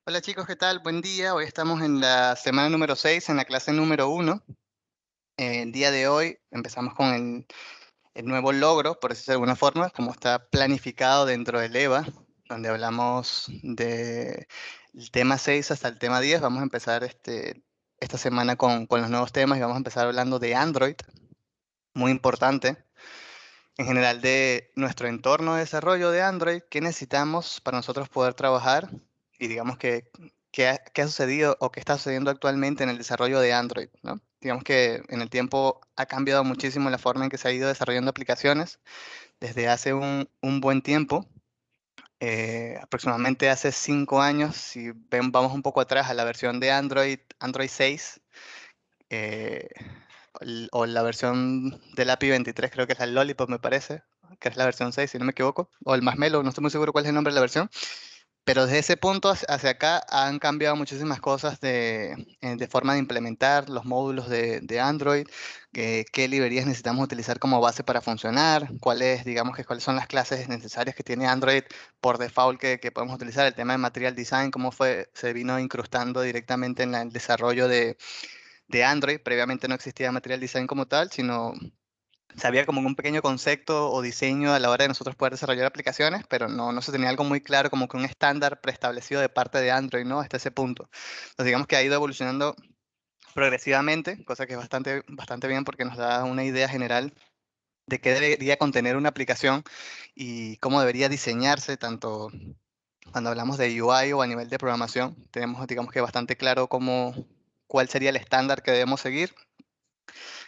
Hola chicos, ¿qué tal? Buen día. Hoy estamos en la semana número 6, en la clase número uno. El día de hoy empezamos con el nuevo logro, por decirlo de alguna forma, como está planificado dentro del EVA, donde hablamos del tema 6 hasta el tema 10. Vamos a empezar esta semana con los nuevos temas y vamos a empezar hablando de Android, muy importante. En general de nuestro entorno de desarrollo de Android, qué necesitamos para nosotros poder trabajar y digamos que qué ha sucedido o qué está sucediendo actualmente en el desarrollo de Android, ¿no? Digamos que en el tiempo ha cambiado muchísimo la forma en que se ha ido desarrollando aplicaciones desde hace un buen tiempo, aproximadamente hace 5 años, si vamos un poco atrás a la versión de Android 6, eh, o la versión del API 23, creo que es la Lollipop, me parece, que es la versión 6 si no me equivoco, o el Marshmallow, no estoy muy seguro cuál es el nombre de la versión, pero desde ese punto hacia acá han cambiado muchísimas cosas de forma de implementar los módulos de Android, qué librerías necesitamos utilizar como base para funcionar, digamos que cuáles son las clases necesarias que tiene Android por default que podemos utilizar, el tema de Material Design, se vino incrustando directamente en el desarrollo de Android. Previamente no existía Material Design como tal, sino se había como un pequeño concepto o diseño a la hora de nosotros poder desarrollar aplicaciones, pero no se tenía algo muy claro, como que un estándar preestablecido de parte de Android, ¿no? Hasta ese punto. Entonces, digamos que ha ido evolucionando progresivamente, cosa que es bastante bien porque nos da una idea general de qué debería contener una aplicación y cómo debería diseñarse, tanto cuando hablamos de UI o a nivel de programación. Tenemos, digamos que bastante claro cuál sería el estándar que debemos seguir,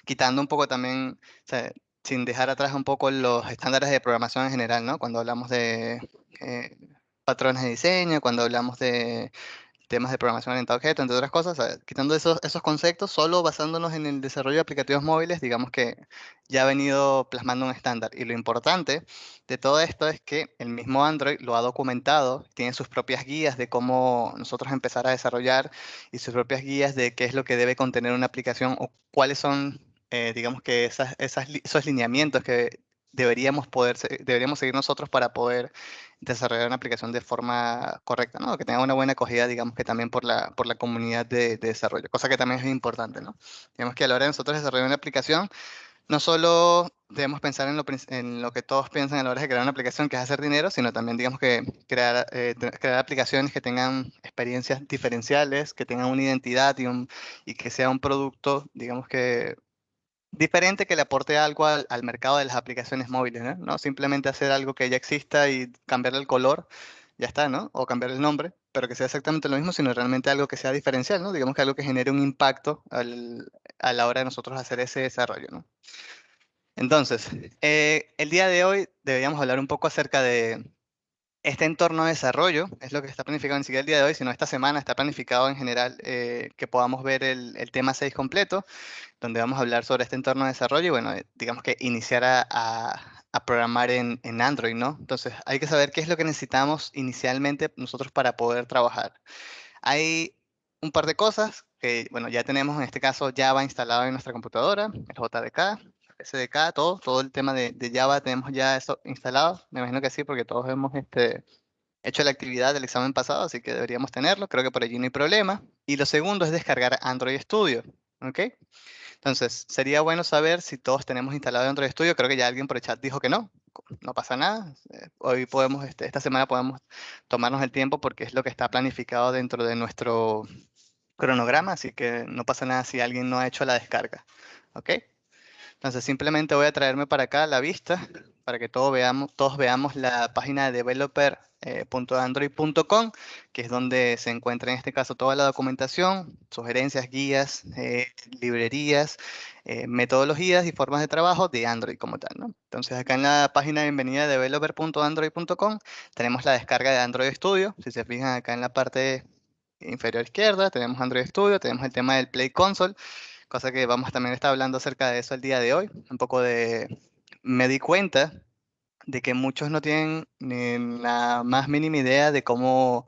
quitando un poco también, o sea, sin dejar atrás un poco los estándares de programación en general, ¿no? Cuando hablamos de eh, patrones de diseño, cuando hablamos de temas de programación orientada a objetos, entre otras cosas, o sea, quitando esos conceptos, solo basándonos en el desarrollo de aplicativos móviles, digamos que ya ha venido plasmando un estándar. Y lo importante de todo esto es que el mismo Android lo ha documentado, tiene sus propias guías de cómo nosotros empezar a desarrollar y sus propias guías de qué es lo que debe contener una aplicación o cuáles son, digamos que esos lineamientos que deberíamos seguir nosotros para poder desarrollar una aplicación de forma correcta, ¿no? Que tenga una buena acogida, digamos que también por la comunidad de desarrollo, cosa que también es importante, ¿no? Digamos que a la hora de nosotros desarrollar una aplicación, no solo debemos pensar en lo que todos piensan a la hora de crear una aplicación, que es hacer dinero, sino también, digamos que crear aplicaciones que tengan experiencias diferenciales, que tengan una identidad y que sea un producto, digamos que diferente, que le aporte algo al mercado de las aplicaciones móviles, ¿no? No simplemente hacer algo que ya exista y cambiarle el color, ya está, ¿no? O cambiarle el nombre, pero que sea exactamente lo mismo, sino realmente algo que sea diferencial, ¿no? Digamos que algo que genere un impacto a la hora de nosotros hacer ese desarrollo, ¿no? Entonces, el día de hoy deberíamos hablar un poco acerca de este entorno de desarrollo, es lo que está planificado ni siquiera el día de hoy, sino esta semana está planificado en general, que podamos ver el tema 6 completo, donde vamos a hablar sobre este entorno de desarrollo y bueno, digamos que iniciar a programar en Android, ¿no? Entonces hay que saber qué es lo que necesitamos inicialmente nosotros para poder trabajar. Hay un par de cosas que, bueno, ya tenemos en este caso Java instalado en nuestra computadora, el JDK, SDK, todo el tema de Java tenemos ya eso instalado. Me imagino que sí, porque todos hemos hecho la actividad del examen pasado, así que deberíamos tenerlo. Creo que por allí no hay problema. Y lo segundo es descargar Android Studio, ¿ok? Entonces, sería bueno saber si todos tenemos instalado Android Studio. Creo que ya alguien por el chat dijo que no. No pasa nada. Hoy podemos, esta semana podemos tomarnos el tiempo porque es lo que está planificado dentro de nuestro cronograma, así que no pasa nada si alguien no ha hecho la descarga. ¿Ok? Entonces simplemente voy a traerme para acá la vista para que todos veamos la página de developer.android.com, que es donde se encuentra en este caso toda la documentación, sugerencias, guías, librerías, metodologías y formas de trabajo de Android como tal, ¿no? Entonces acá en la página de bienvenida de developer.android.com tenemos la descarga de Android Studio. Si se fijan acá en la parte inferior izquierda tenemos Android Studio, tenemos el tema del Play Console, cosa que vamos también a estar hablando acerca de eso el día de hoy. Me di cuenta de que muchos no tienen ni la más mínima idea de cómo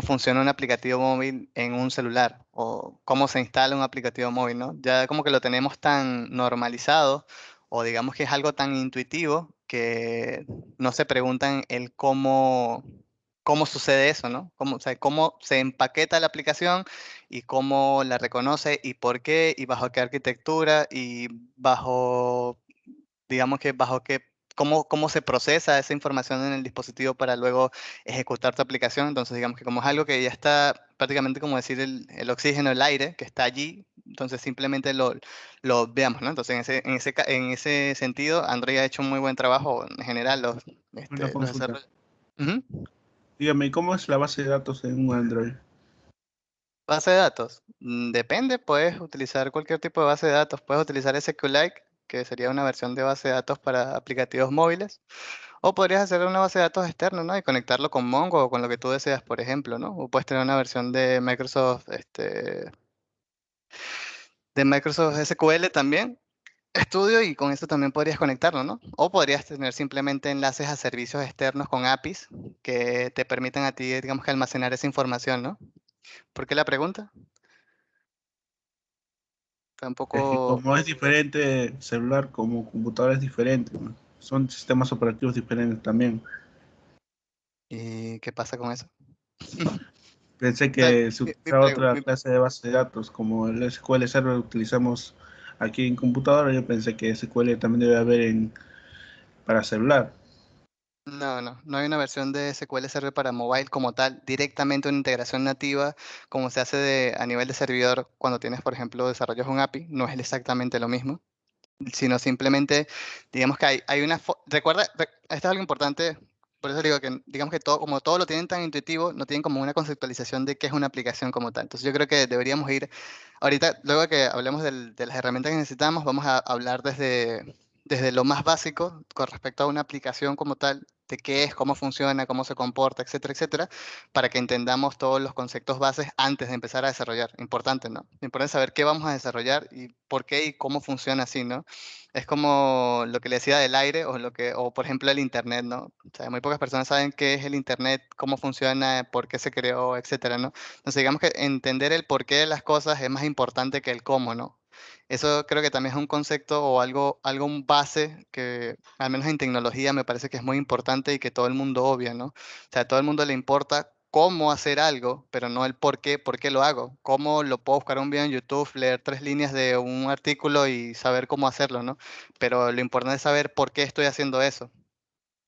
funciona un aplicativo móvil en un celular o cómo se instala un aplicativo móvil, ¿no? Ya como que lo tenemos tan normalizado o digamos que es algo tan intuitivo que no se preguntan el cómo. cómo sucede eso, ¿no? Cómo, o sea, cómo se empaqueta la aplicación y cómo la reconoce y por qué y bajo qué arquitectura y bajo, digamos que bajo qué, cómo se procesa esa información en el dispositivo para luego ejecutar tu aplicación. Entonces, digamos que como es algo que ya está prácticamente como decir el oxígeno, el aire, que está allí, entonces simplemente lo veamos, ¿no? Entonces, en ese sentido, Android ha hecho un muy buen trabajo en general, Una los consulta. desarrollos. Ujú. Dígame, ¿cómo es la base de datos en un Android? Base de datos. Depende, puedes utilizar cualquier tipo de base de datos. Puedes utilizar SQLite, que sería una versión de base de datos para aplicativos móviles. O podrías hacer una base de datos externa, ¿no? Y conectarlo con Mongo o con lo que tú deseas, por ejemplo, ¿no? O puedes tener una versión de Microsoft SQL también, Studio, y con eso también podrías conectarlo, ¿no? O podrías tener simplemente enlaces a servicios externos con APIs que te permitan a ti, digamos que almacenar esa información, ¿no? ¿Por qué la pregunta? Es que Tampoco... como es diferente celular como computadora es diferente, ¿no? Son sistemas operativos diferentes también. ¿Y qué pasa con eso? Pensé O sea, que se mi utilizaba pregu- otra mi- clase de base de datos, como el SQL Server utilizamos aquí en computadora. Yo pensé que SQL también debe haber para celular. no hay una versión de SQL Server para mobile como tal, directamente una integración nativa, como se hace a nivel de servidor cuando tienes, por ejemplo, desarrollas un API, no es exactamente lo mismo, sino simplemente, digamos que hay una... Recuerda, esto es algo importante, por eso digo que, digamos que todo, como todo lo tienen tan intuitivo, no tienen como una conceptualización de qué es una aplicación como tal. Entonces yo creo que deberíamos ir, ahorita, luego de que hablemos de las herramientas que necesitamos, vamos a hablar desde lo más básico con respecto a una aplicación como tal, de qué es, cómo funciona, cómo se comporta, etcétera, etcétera, para que entendamos todos los conceptos bases antes de empezar a desarrollar. Importante, ¿no? Importante saber qué vamos a desarrollar y por qué y cómo funciona así, ¿no? Es como lo que le decía del aire o por ejemplo el internet, ¿no? O sea, muy pocas personas saben qué es el internet, cómo funciona, por qué se creó, etcétera, ¿no? Entonces, digamos que entender el porqué de las cosas es más importante que el cómo, ¿no? Eso creo que también es un concepto o algo un base que, al menos en tecnología, me parece que es muy importante y que todo el mundo obvia, ¿no? O sea, a todo el mundo le importa cómo hacer algo, pero no el por qué lo hago. Cómo lo puedo buscar un video en YouTube, leer 3 líneas de un artículo y saber cómo hacerlo, ¿no? Pero lo importante es saber por qué estoy haciendo eso.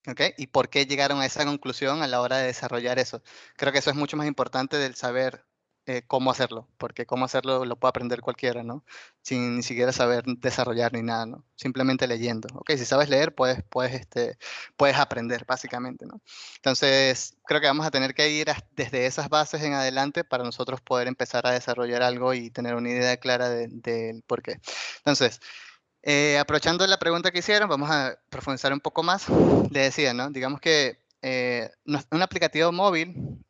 ¿Ok? ¿Y por qué llegaron a esa conclusión a la hora de desarrollar eso? Creo que eso es mucho más importante del saber cómo hacerlo, porque cómo hacerlo lo puede aprender cualquiera, ¿no? Sin ni siquiera saber desarrollar ni nada, ¿no? Simplemente leyendo. ¿Ok? Si sabes leer, puedes aprender, básicamente, ¿no? Entonces, creo que vamos a tener que ir desde esas bases en adelante para nosotros poder empezar a desarrollar algo y tener una idea clara del por qué. Entonces, aprovechando la pregunta que hicieron, vamos a profundizar un poco más. Le decía, ¿no? Digamos que un aplicativo móvil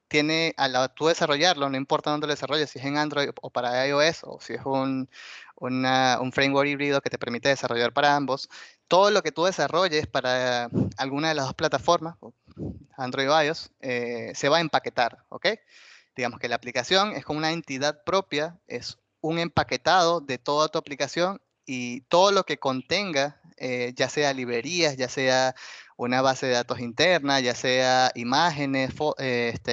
tiene, tú desarrollarlo, no importa dónde lo desarrolles, si es en Android o para iOS, o si es un framework híbrido que te permite desarrollar para ambos, todo lo que tú desarrolles para alguna de las dos plataformas, o Android o iOS, se va a empaquetar, ¿ok? Digamos que la aplicación es como una entidad propia, es un empaquetado de toda tu aplicación y todo lo que contenga, ya sea librerías, ya sea una base de datos interna, ya sea imágenes,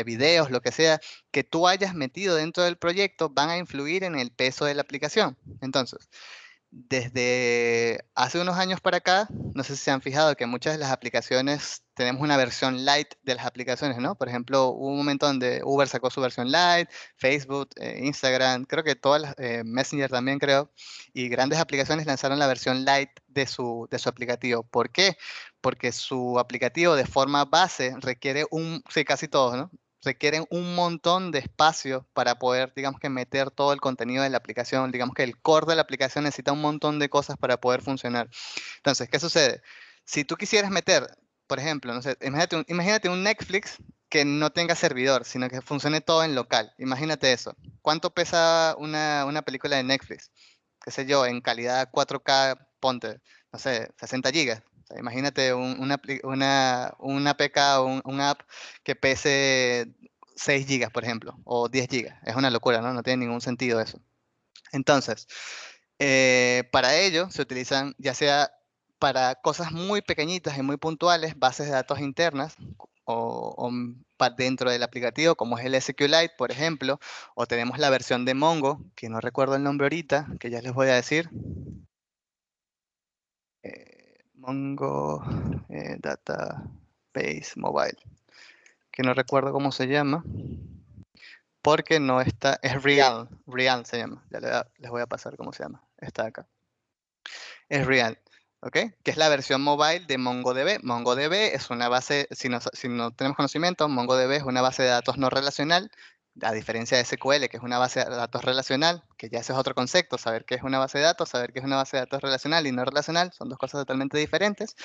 videos, lo que sea, que tú hayas metido dentro del proyecto, van a influir en el peso de la aplicación. Entonces, desde hace unos años para acá, no sé si se han fijado que muchas de las aplicaciones tenemos una versión light de las aplicaciones, ¿no? Por ejemplo, hubo un momento donde Uber sacó su versión light, Facebook, Instagram, creo que todas las, Messenger también creo, y grandes aplicaciones lanzaron la versión light de su aplicativo. ¿Por qué? Porque su aplicativo de forma base requiere sí, casi todos, ¿no? Requieren un montón de espacio para poder, digamos que meter todo el contenido de la aplicación. Digamos que el core de la aplicación necesita un montón de cosas para poder funcionar. Entonces, ¿qué sucede? Si tú quisieras meter, por ejemplo, no sé, imagínate un Netflix que no tenga servidor, sino que funcione todo en local. Imagínate eso. ¿Cuánto pesa una película de Netflix? Qué sé yo, en calidad 4K, ponte, no sé, 60 gigas. O sea, imagínate una APK o un app que pese 6 gigas, por ejemplo, o 10 gigas. Es una locura, ¿no? No tiene ningún sentido eso. Entonces, para ello se utilizan ya sea para cosas muy pequeñitas y muy puntuales, bases de datos internas, dentro del aplicativo, como es el SQLite, por ejemplo, o tenemos la versión de Mongo, que no recuerdo el nombre ahorita, que ya les voy a decir. Mongo Database Mobile, que no recuerdo cómo se llama, porque no está, es Real se llama, ya les voy a pasar cómo se llama, está acá. Es Real, ¿ok? Que es la versión mobile de MongoDB. MongoDB es una base, si no tenemos conocimiento, MongoDB es una base de datos no relacional, a diferencia de SQL, que es una base de datos relacional, que ya ese es otro concepto, saber qué es una base de datos, saber qué es una base de datos relacional y no relacional, son dos cosas totalmente diferentes.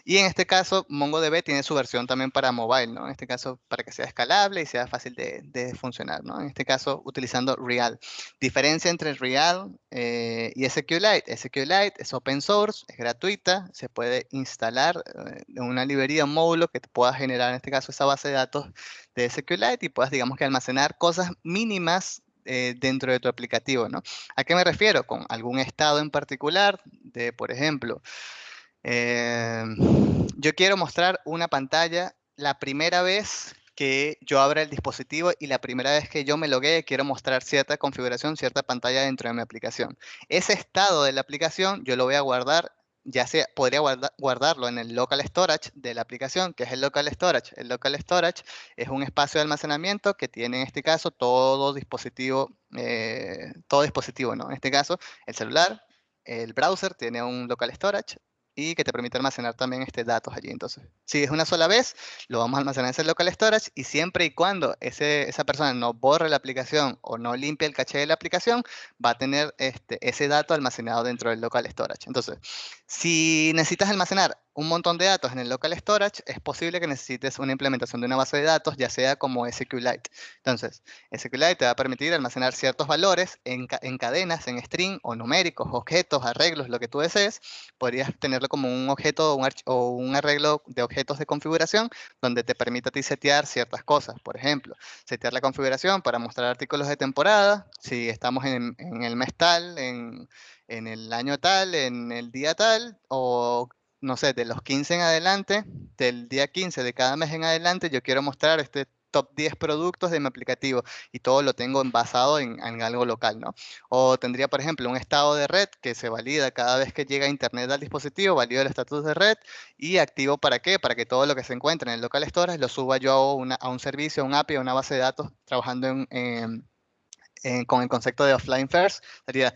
Y en este caso, MongoDB tiene su versión también para mobile, ¿no? En este caso, para que sea escalable y sea fácil de funcionar, ¿no? En este caso, utilizando Real. Diferencia entre Real y SQLite. SQLite es open source, es gratuita, se puede instalar en una librería, un módulo que te pueda generar, en este caso, esa base de datos de SQLite y puedas, digamos que, almacenar cosas mínimas dentro de tu aplicativo, ¿no? ¿A qué me refiero? Con algún estado en particular de, por ejemplo, eh, yo quiero mostrar una pantalla la primera vez que yo abra el dispositivo y la primera vez que yo me loguee, quiero mostrar cierta configuración, cierta pantalla dentro de mi aplicación. Ese estado de la aplicación yo lo voy a guardar, ya sea, podría guardarlo en el local storage de la aplicación, que es el local storage. El local storage es un espacio de almacenamiento que tiene en este caso todo dispositivo, ¿no? En este caso, el celular, el browser tiene un local storage y que te permite almacenar también datos allí. Entonces, si es una sola vez, lo vamos a almacenar en ese local storage y siempre y cuando esa persona no borre la aplicación o no limpie el caché de la aplicación, va a tener ese dato almacenado dentro del local storage. Entonces, si necesitas almacenar un montón de datos en el local storage, es posible que necesites una implementación de una base de datos, ya sea como SQLite. Entonces, SQLite te va a permitir almacenar ciertos valores en cadenas, en string o numéricos, objetos, arreglos, lo que tú desees. Podrías tenerlo como un objeto o un arreglo de objetos de configuración donde te permita a ti setear ciertas cosas. Por ejemplo, setear la configuración para mostrar artículos de temporada, si estamos en el mes tal, en el año tal, en el día tal, o no sé, de los 15 en adelante, del día 15 de cada mes en adelante, yo quiero mostrar este top 10 productos de mi aplicativo y todo lo tengo basado en algo local, ¿no? O tendría, por ejemplo, un estado de red que se valida cada vez que llega internet al dispositivo, valido el estatus de red y activo ¿para qué? Para que todo lo que se encuentre en el local storage lo suba yo a un servicio, a un API, a una base de datos, trabajando con el concepto de offline first. Sería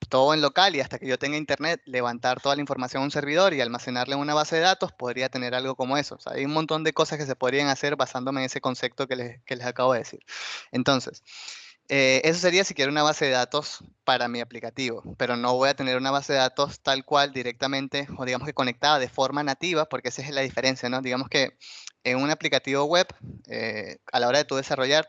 todo en local y hasta que yo tenga internet, levantar toda la información a un servidor y almacenarla en una base de datos, podría tener algo como eso. O sea, hay un montón de cosas que se podrían hacer basándome en ese concepto que les acabo de decir. Entonces, eso sería si quiero una base de datos para mi aplicativo, pero no voy a tener una base de datos tal cual directamente o digamos que conectada de forma nativa, porque esa es la diferencia, ¿no? Digamos que en un aplicativo web, a la hora de tú desarrollas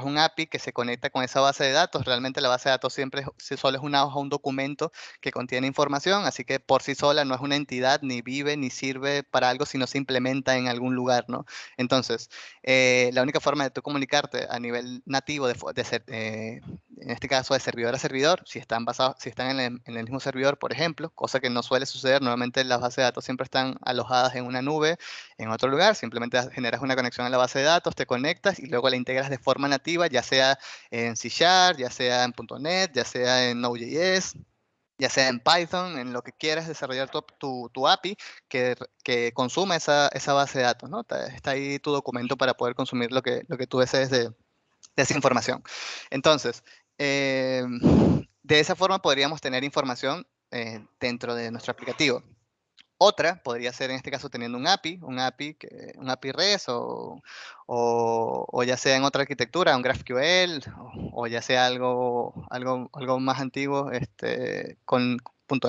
un API que se conecta con esa base de datos. Realmente la base de datos siempre solo es una hoja, un documento que contiene información, así que por sí sola no es una entidad, ni vive, ni sirve para algo, sino se implementa en algún lugar, ¿no? Entonces, la única forma de tú comunicarte a nivel nativo en este caso de servidor a servidor, si están en el mismo servidor, por ejemplo, cosa que no suele suceder, normalmente las bases de datos siempre están alojadas en una nube, en otro lugar, simplemente generas una conexión a la base de datos, te conectas y luego la integras de forma nativa, ya sea en C#, ya sea en .NET, ya sea en Node.js, ya sea en Python, en lo que quieras desarrollar tu API que consuma esa base de datos, ¿no? Está ahí tu documento para poder consumir lo que tú desees de esa información. Entonces, de esa forma podríamos tener información dentro de nuestro aplicativo. Otra podría ser en este caso teniendo un API REST o ya sea en otra arquitectura, un GraphQL o ya sea algo más antiguo con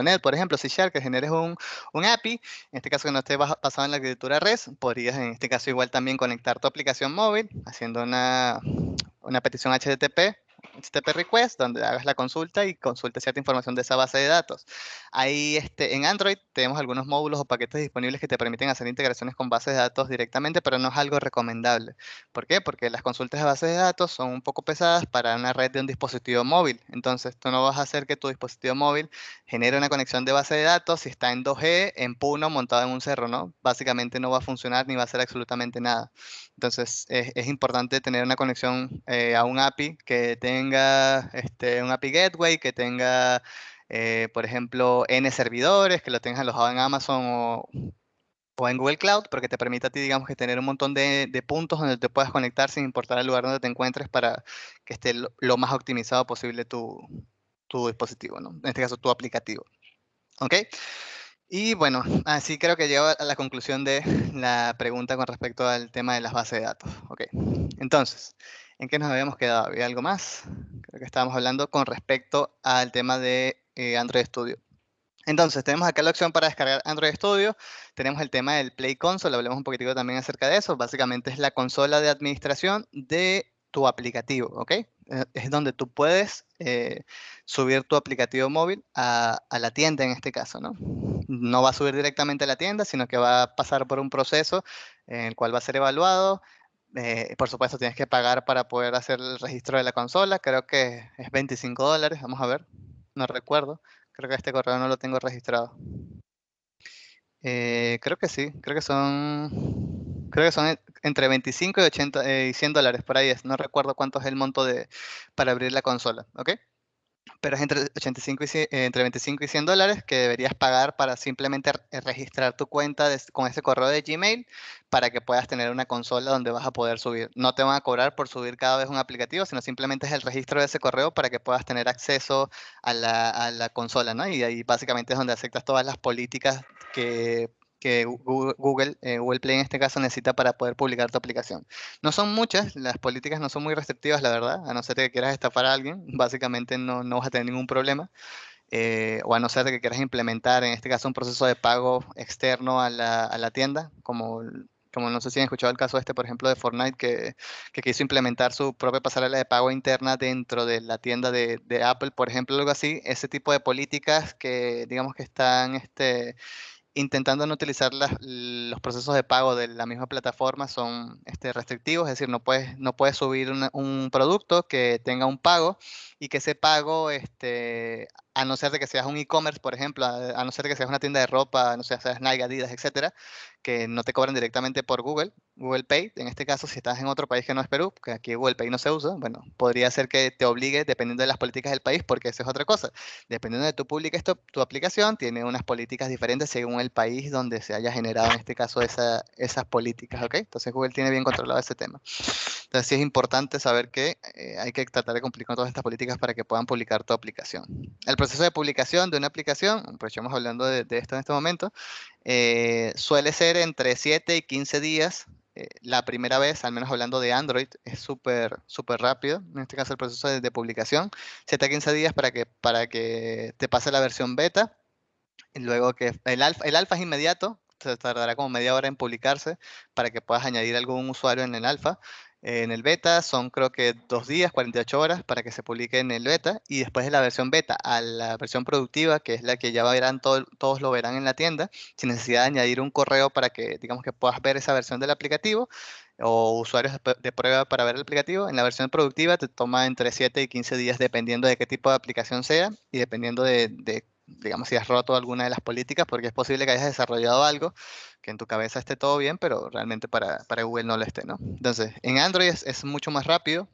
.NET, por ejemplo, C Sharp, que generes un API, en este caso que no esté basado en la arquitectura REST, podrías en este caso igual también conectar tu aplicación móvil haciendo una petición HTTP HTTP request, donde hagas la consulta y consultes cierta información de esa base de datos. Ahí en Android tenemos algunos módulos o paquetes disponibles que te permiten hacer integraciones con bases de datos directamente, pero no es algo recomendable. ¿Por qué? Porque las consultas de bases de datos son un poco pesadas para una red de un dispositivo móvil. Entonces, tú no vas a hacer que tu dispositivo móvil genere una conexión de base de datos si está en 2G, en Puno, montado en un cerro, ¿no? Básicamente no va a funcionar ni va a hacer absolutamente nada. Entonces, es importante tener una conexión a un API que tenga un API Gateway, que tenga, por ejemplo, N servidores, que lo tengas alojado en Amazon o en Google Cloud, pero que te permita a ti, digamos, que tener un montón de puntos donde te puedas conectar sin importar el lugar donde te encuentres para que esté lo más optimizado posible tu dispositivo, ¿no? En este caso, tu aplicativo. ¿Ok? Y bueno, así creo que llego a la conclusión de la pregunta con respecto al tema de las bases de datos. Ok, entonces, ¿en qué nos habíamos quedado? ¿Había algo más? Creo que estábamos hablando con respecto al tema de Android Studio. Entonces, tenemos acá la opción para descargar Android Studio. Tenemos el tema del Play Console, hablemos un poquitico también acerca de eso. Básicamente es la consola de administración de tu aplicativo, ¿ok? Es donde tú puedes subir tu aplicativo móvil a la tienda en este caso, ¿no? No va a subir directamente a la tienda, sino que va a pasar por un proceso en el cual va a ser evaluado. Por supuesto, tienes que pagar para poder hacer el registro de la consola. Creo que es $25. Vamos a ver. No recuerdo. Creo que este correo no lo tengo registrado. Creo que sí. Creo que son entre 25 y 80 y $100. Por ahí es. No recuerdo cuánto es el monto para abrir la consola. ¿Ok? Pero es entre 85 y 100 entre 25 y $100 que deberías pagar para simplemente registrar tu cuenta con ese correo de Gmail para que puedas tener una consola donde vas a poder subir. No te van a cobrar por subir cada vez un aplicativo, sino simplemente es el registro de ese correo para que puedas tener acceso a la consola, ¿no? Y ahí básicamente es donde aceptas todas las políticas que Google Play en este caso necesita para poder publicar tu aplicación. No son muchas, las políticas no son muy restrictivas, la verdad, a no ser que quieras estafar a alguien, básicamente no vas a tener ningún problema, o a no ser que quieras implementar, en este caso, un proceso de pago externo a la tienda, como no sé si han escuchado el caso por ejemplo, de Fortnite, que quiso implementar su propia pasarela de pago interna dentro de la tienda de Apple, por ejemplo, algo así, ese tipo de políticas que digamos que están intentando no utilizar los procesos de pago de la misma plataforma son restrictivos, es decir, no puedes subir un producto que tenga un pago y que ese pago, a no ser de que seas un e-commerce, por ejemplo, a no ser de que seas una tienda de ropa, no sé, seas Nike, Adidas, etcétera, que no te cobran directamente por Google Pay. En este caso, si estás en otro país que no es Perú, que aquí Google Pay no se usa, bueno, podría ser que te obligue, dependiendo de las políticas del país, porque esa es otra cosa. Dependiendo de tu publiques tu aplicación, tiene unas políticas diferentes según el país donde se haya generado, en este caso, esas políticas, ¿ok? Entonces Google tiene bien controlado ese tema. Entonces sí es importante saber que hay que tratar de cumplir con todas estas políticas para que puedan publicar tu aplicación. El proceso de publicación de una aplicación, pues estamos hablando de esto en este momento, suele ser entre 7 y 15 días. La primera vez, al menos hablando de Android, es súper súper rápido. En este caso, el proceso de publicación, 7 a 15 días para que te pase la versión beta. Y luego que el alfa es inmediato, se tardará como media hora en publicarse para que puedas añadir algún usuario en el alfa. En el beta son creo que 2 días, 48 horas para que se publique en el beta, y después de la versión beta a la versión productiva, que es la que ya verán, todos lo verán en la tienda, sin necesidad de añadir un correo para que digamos que puedas ver esa versión del aplicativo o usuarios de prueba para ver el aplicativo. En la versión productiva te toma entre 7 y 15 días dependiendo de qué tipo de aplicación sea y dependiendo digamos, si has roto alguna de las políticas, porque es posible que hayas desarrollado algo que en tu cabeza esté todo bien, pero realmente para Google no lo esté, ¿no? Entonces, en Android es mucho más rápido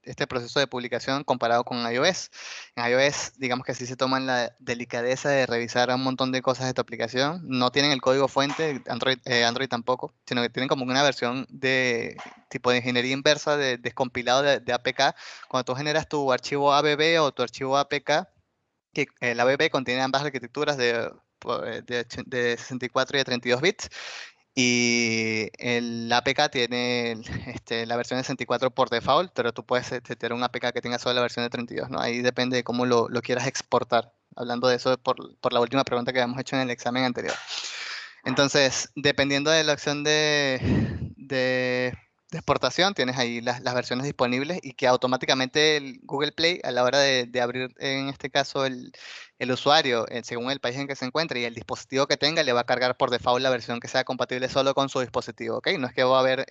este proceso de publicación comparado con iOS. En iOS, digamos que sí se toman la delicadeza de revisar un montón de cosas de tu aplicación. No tienen el código fuente, Android tampoco, sino que tienen como una versión de tipo de ingeniería inversa, de descompilado de APK. Cuando tú generas tu archivo ABB o tu archivo APK, que la ABB contiene ambas arquitecturas de 64 y de 32 bits, y el APK tiene la versión de 64 por default, pero tú puedes tener un APK que tenga solo la versión de 32, ¿no? Ahí depende de cómo lo quieras exportar. Hablando de eso por la última pregunta que habíamos hecho en el examen anterior. Entonces, dependiendo de la opción exportación, tienes ahí las versiones disponibles y que automáticamente el Google Play, a la hora de abrir, en este caso, el usuario, según el país en que se encuentre y el dispositivo que tenga, le va a cargar por default la versión que sea compatible solo con su dispositivo, ¿ok? No es que va a haber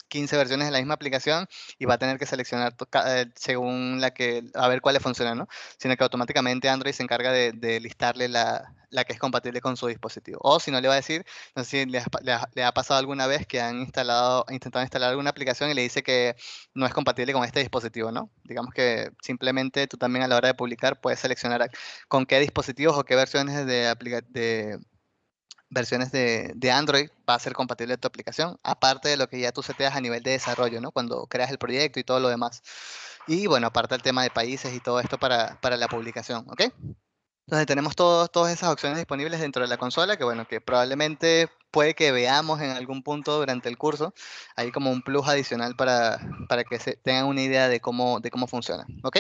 15 versiones de la misma aplicación y va a tener que seleccionar según la que, a ver cuál le funciona, ¿no? Sino que automáticamente Android se encarga de listarle la que es compatible con su dispositivo. O si no, le va a decir, no sé si le ha pasado alguna vez que han intentado instalar alguna aplicación y le dice que no es compatible con este dispositivo, ¿no? Digamos que simplemente tú también a la hora de publicar puedes seleccionar con qué dispositivos o qué versiones de Android va a ser compatible tu aplicación, aparte de lo que ya tú seteas a nivel de desarrollo, ¿no? Cuando creas el proyecto y todo lo demás. Y bueno, aparte el tema de países y todo esto para la publicación, ¿ok? Entonces tenemos todas esas opciones disponibles dentro de la consola, que bueno, que probablemente puede que veamos en algún punto durante el curso, ahí como un plus adicional para que se tengan una idea de cómo funciona, ¿ok?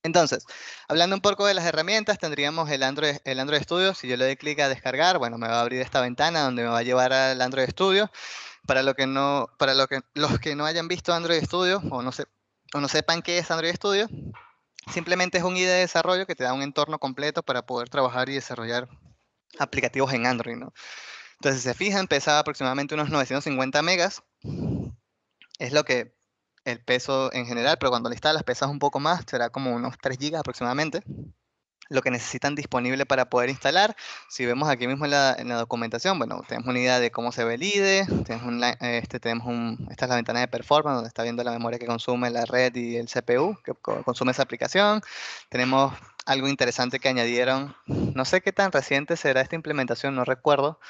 Entonces, hablando un poco de las herramientas, tendríamos el Android Studio. Si yo le doy clic a descargar, bueno, me va a abrir esta ventana donde me va a llevar al Android Studio. Los que no hayan visto Android Studio o no sepan qué es Android Studio, simplemente es un IDE de desarrollo que te da un entorno completo para poder trabajar y desarrollar aplicativos en Android, ¿no? Entonces, si se fijan, pesa aproximadamente unos 950 megas. Es lo que el peso en general, pero cuando le instalas pesas un poco más, será como unos 3 gigas aproximadamente. Lo que necesitan disponible para poder instalar. Si vemos aquí mismo en la documentación, bueno, tenemos una idea de cómo se ve el IDE, esta es la ventana de performance, donde está viendo la memoria que consume la red y el CPU que consume esa aplicación. Tenemos algo interesante que añadieron, no sé qué tan reciente será esta implementación, no recuerdo,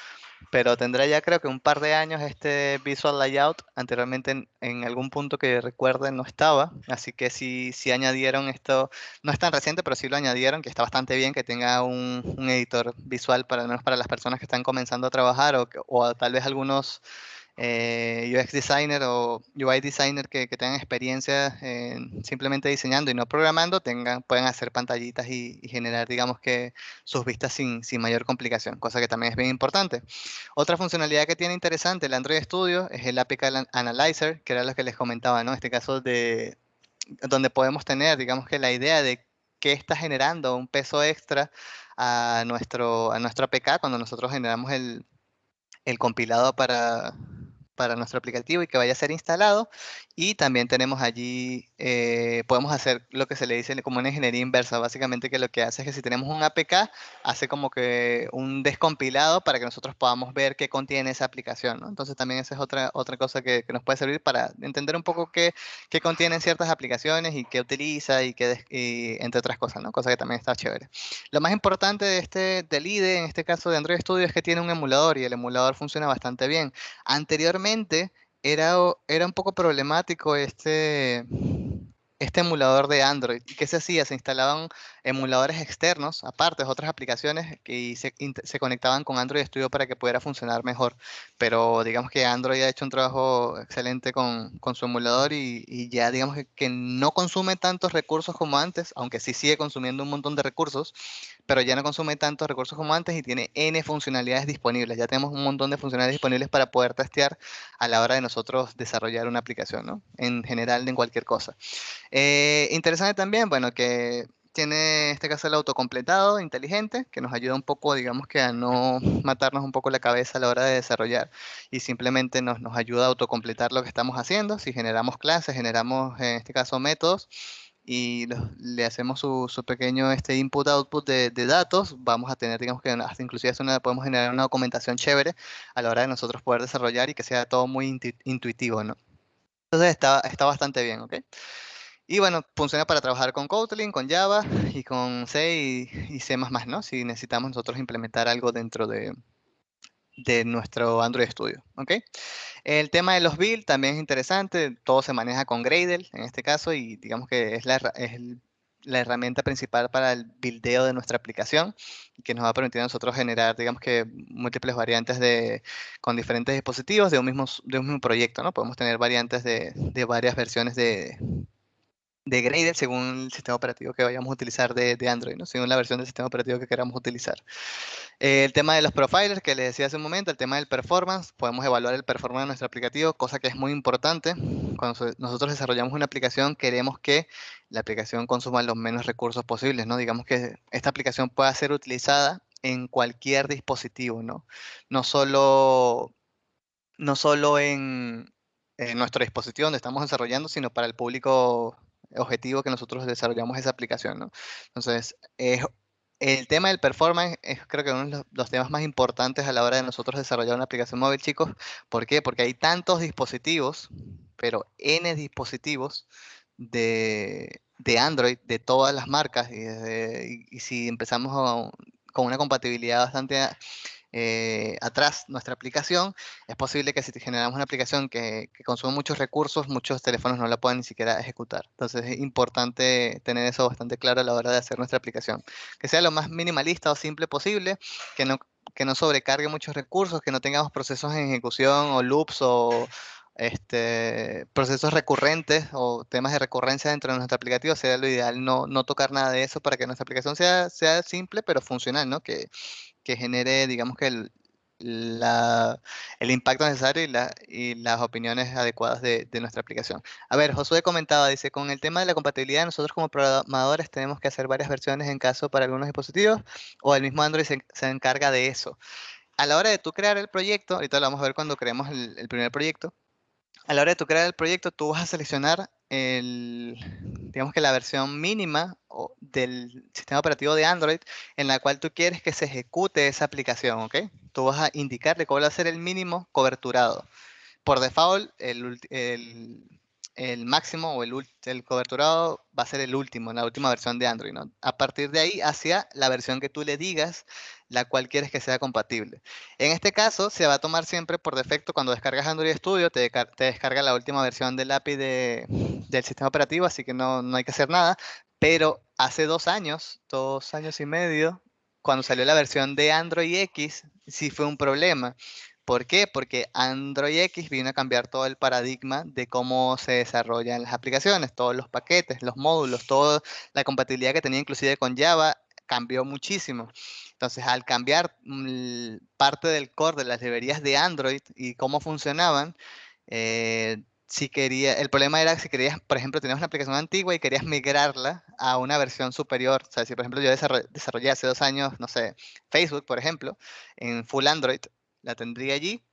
pero tendrá ya creo que un par de años este Visual Layout. Anteriormente en algún punto que recuerden no estaba, así que sí añadieron esto. No es tan reciente, pero sí lo añadieron, que está bastante bien que tenga un editor visual, para, al menos para las personas que están comenzando a trabajar o tal vez algunos UX designer o UI designer que tengan experiencia simplemente diseñando y no programando, pueden hacer pantallitas y generar, digamos que, sus vistas sin mayor complicación, cosa que también es bien importante. Otra funcionalidad que tiene interesante el Android Studio es el APK Analyzer, que era lo que les comentaba, ¿no? En este caso donde podemos tener, digamos que la idea de qué está generando un peso extra a nuestro APK cuando nosotros generamos el compilado para nuestro aplicativo y que vaya a ser instalado. Y también tenemos allí, podemos hacer lo que se le dice como una ingeniería inversa, básicamente, que lo que hace es que si tenemos un APK, hace como que un descompilado para que nosotros podamos ver qué contiene esa aplicación, ¿no? Entonces también esa es otra cosa que nos puede servir para entender un poco qué contienen ciertas aplicaciones y qué utiliza y entre otras cosas, ¿no? Cosa que también está chévere. Lo más importante del IDE, en este caso de Android Studio, es que tiene un emulador y el emulador funciona bastante bien. Anteriormente era un poco problemático este emulador de Android. ¿Y qué se hacía? Se instalaban emuladores externos, aparte, otras aplicaciones, se conectaban con Android Studio para que pudiera funcionar mejor. Pero digamos que Android ha hecho un trabajo excelente con su emulador y ya digamos que no consume tantos recursos como antes, aunque sí sigue consumiendo un montón de recursos, pero ya no consume tantos recursos como antes y tiene N funcionalidades disponibles. Ya tenemos un montón de funcionalidades disponibles para poder testear a la hora de nosotros desarrollar una aplicación, ¿no? En general, en cualquier cosa. Interesante también, bueno, que tiene en este caso el autocompletado inteligente, que nos ayuda un poco, digamos que a no matarnos un poco la cabeza a la hora de desarrollar y simplemente nos ayuda a autocompletar lo que estamos haciendo. Si generamos clases, generamos en este caso métodos y le hacemos su pequeño input-output de datos, vamos a tener, digamos que hasta inclusive podemos generar una documentación chévere a la hora de nosotros poder desarrollar y que sea todo muy intuitivo, ¿no? Entonces está bastante bien, ¿ok? Y bueno, funciona para trabajar con Kotlin, con Java y con C y C++, ¿no? Si necesitamos nosotros implementar algo dentro de nuestro Android Studio, ¿ok? El tema de los builds también es interesante, todo se maneja con Gradle en este caso y digamos que la herramienta principal para el buildeo de nuestra aplicación y que nos va a permitir a nosotros generar, digamos que múltiples variantes con diferentes dispositivos de un mismo proyecto, ¿no? Podemos tener variantes de varias versiones de Gradle según el sistema operativo que vayamos a utilizar de Android, ¿no? Según la versión del sistema operativo que queramos utilizar. El tema de los profilers que les decía hace un momento, el tema del performance, podemos evaluar el performance de nuestro aplicativo, cosa que es muy importante. Cuando nosotros desarrollamos una aplicación, queremos que la aplicación consuma los menos recursos posibles, ¿no? Digamos que esta aplicación pueda ser utilizada en cualquier dispositivo, ¿no? No solo, no solo en nuestro dispositivo donde estamos desarrollando, sino para el público objetivo que nosotros desarrollamos esa aplicación, ¿no? Entonces, el tema del performance es creo que uno de los temas más importantes a la hora de nosotros desarrollar una aplicación móvil, chicos. ¿Por qué? Porque hay tantos dispositivos, pero N dispositivos de Android, de todas las marcas, y si empezamos con una compatibilidad bastante atrás nuestra aplicación, es posible que si te generamos una aplicación que consume muchos recursos, muchos teléfonos no la puedan ni siquiera ejecutar. Entonces es importante tener eso bastante claro a la hora de hacer nuestra aplicación. Que sea lo más minimalista o simple posible, que no, que no sobrecargue muchos recursos, que no tengamos procesos en ejecución o loops o procesos recurrentes o temas de recurrencia dentro de nuestro aplicativo. Sería lo ideal no tocar nada de eso para que nuestra aplicación sea simple pero funcional, ¿no? Que genere, digamos que el impacto necesario y las opiniones adecuadas de nuestra aplicación. A ver, Josué comentaba, dice, con el tema de la compatibilidad, nosotros como programadores tenemos que hacer varias versiones en caso para algunos dispositivos, o el mismo Android se encarga de eso. A la hora de tú crear el proyecto, ahorita lo vamos a ver cuando creemos el primer proyecto, a la hora de tú crear el proyecto, tú vas a seleccionar digamos que la versión mínima del sistema operativo de Android en la cual tú quieres que se ejecute esa aplicación, ¿ok? Tú vas a indicarle cuál va a ser el mínimo coberturado. Por default, el máximo o el coberturado va a ser el último, la última versión de Android, ¿no? A partir de ahí, hacia la versión que tú le digas, la cual quieres que sea compatible. En este caso, se va a tomar siempre por defecto cuando descargas Android Studio, te descarga la última versión del API del sistema operativo, así que no hay que hacer nada. Pero hace 2 años, 2 años y medio, cuando salió la versión de Android X, sí fue un problema. ¿Por qué? Porque Android X vino a cambiar todo el paradigma de cómo se desarrollan las aplicaciones, todos los paquetes, los módulos, toda la compatibilidad que tenía inclusive con Java cambió muchísimo. Entonces, al cambiar parte del core de las librerías de Android y cómo funcionaban, el problema era si querías, por ejemplo, tenías una aplicación antigua y querías migrarla a una versión superior. O sea, si por ejemplo yo desarrollé hace 2 años, no sé, Facebook, por ejemplo, en full Android, la tendría allí.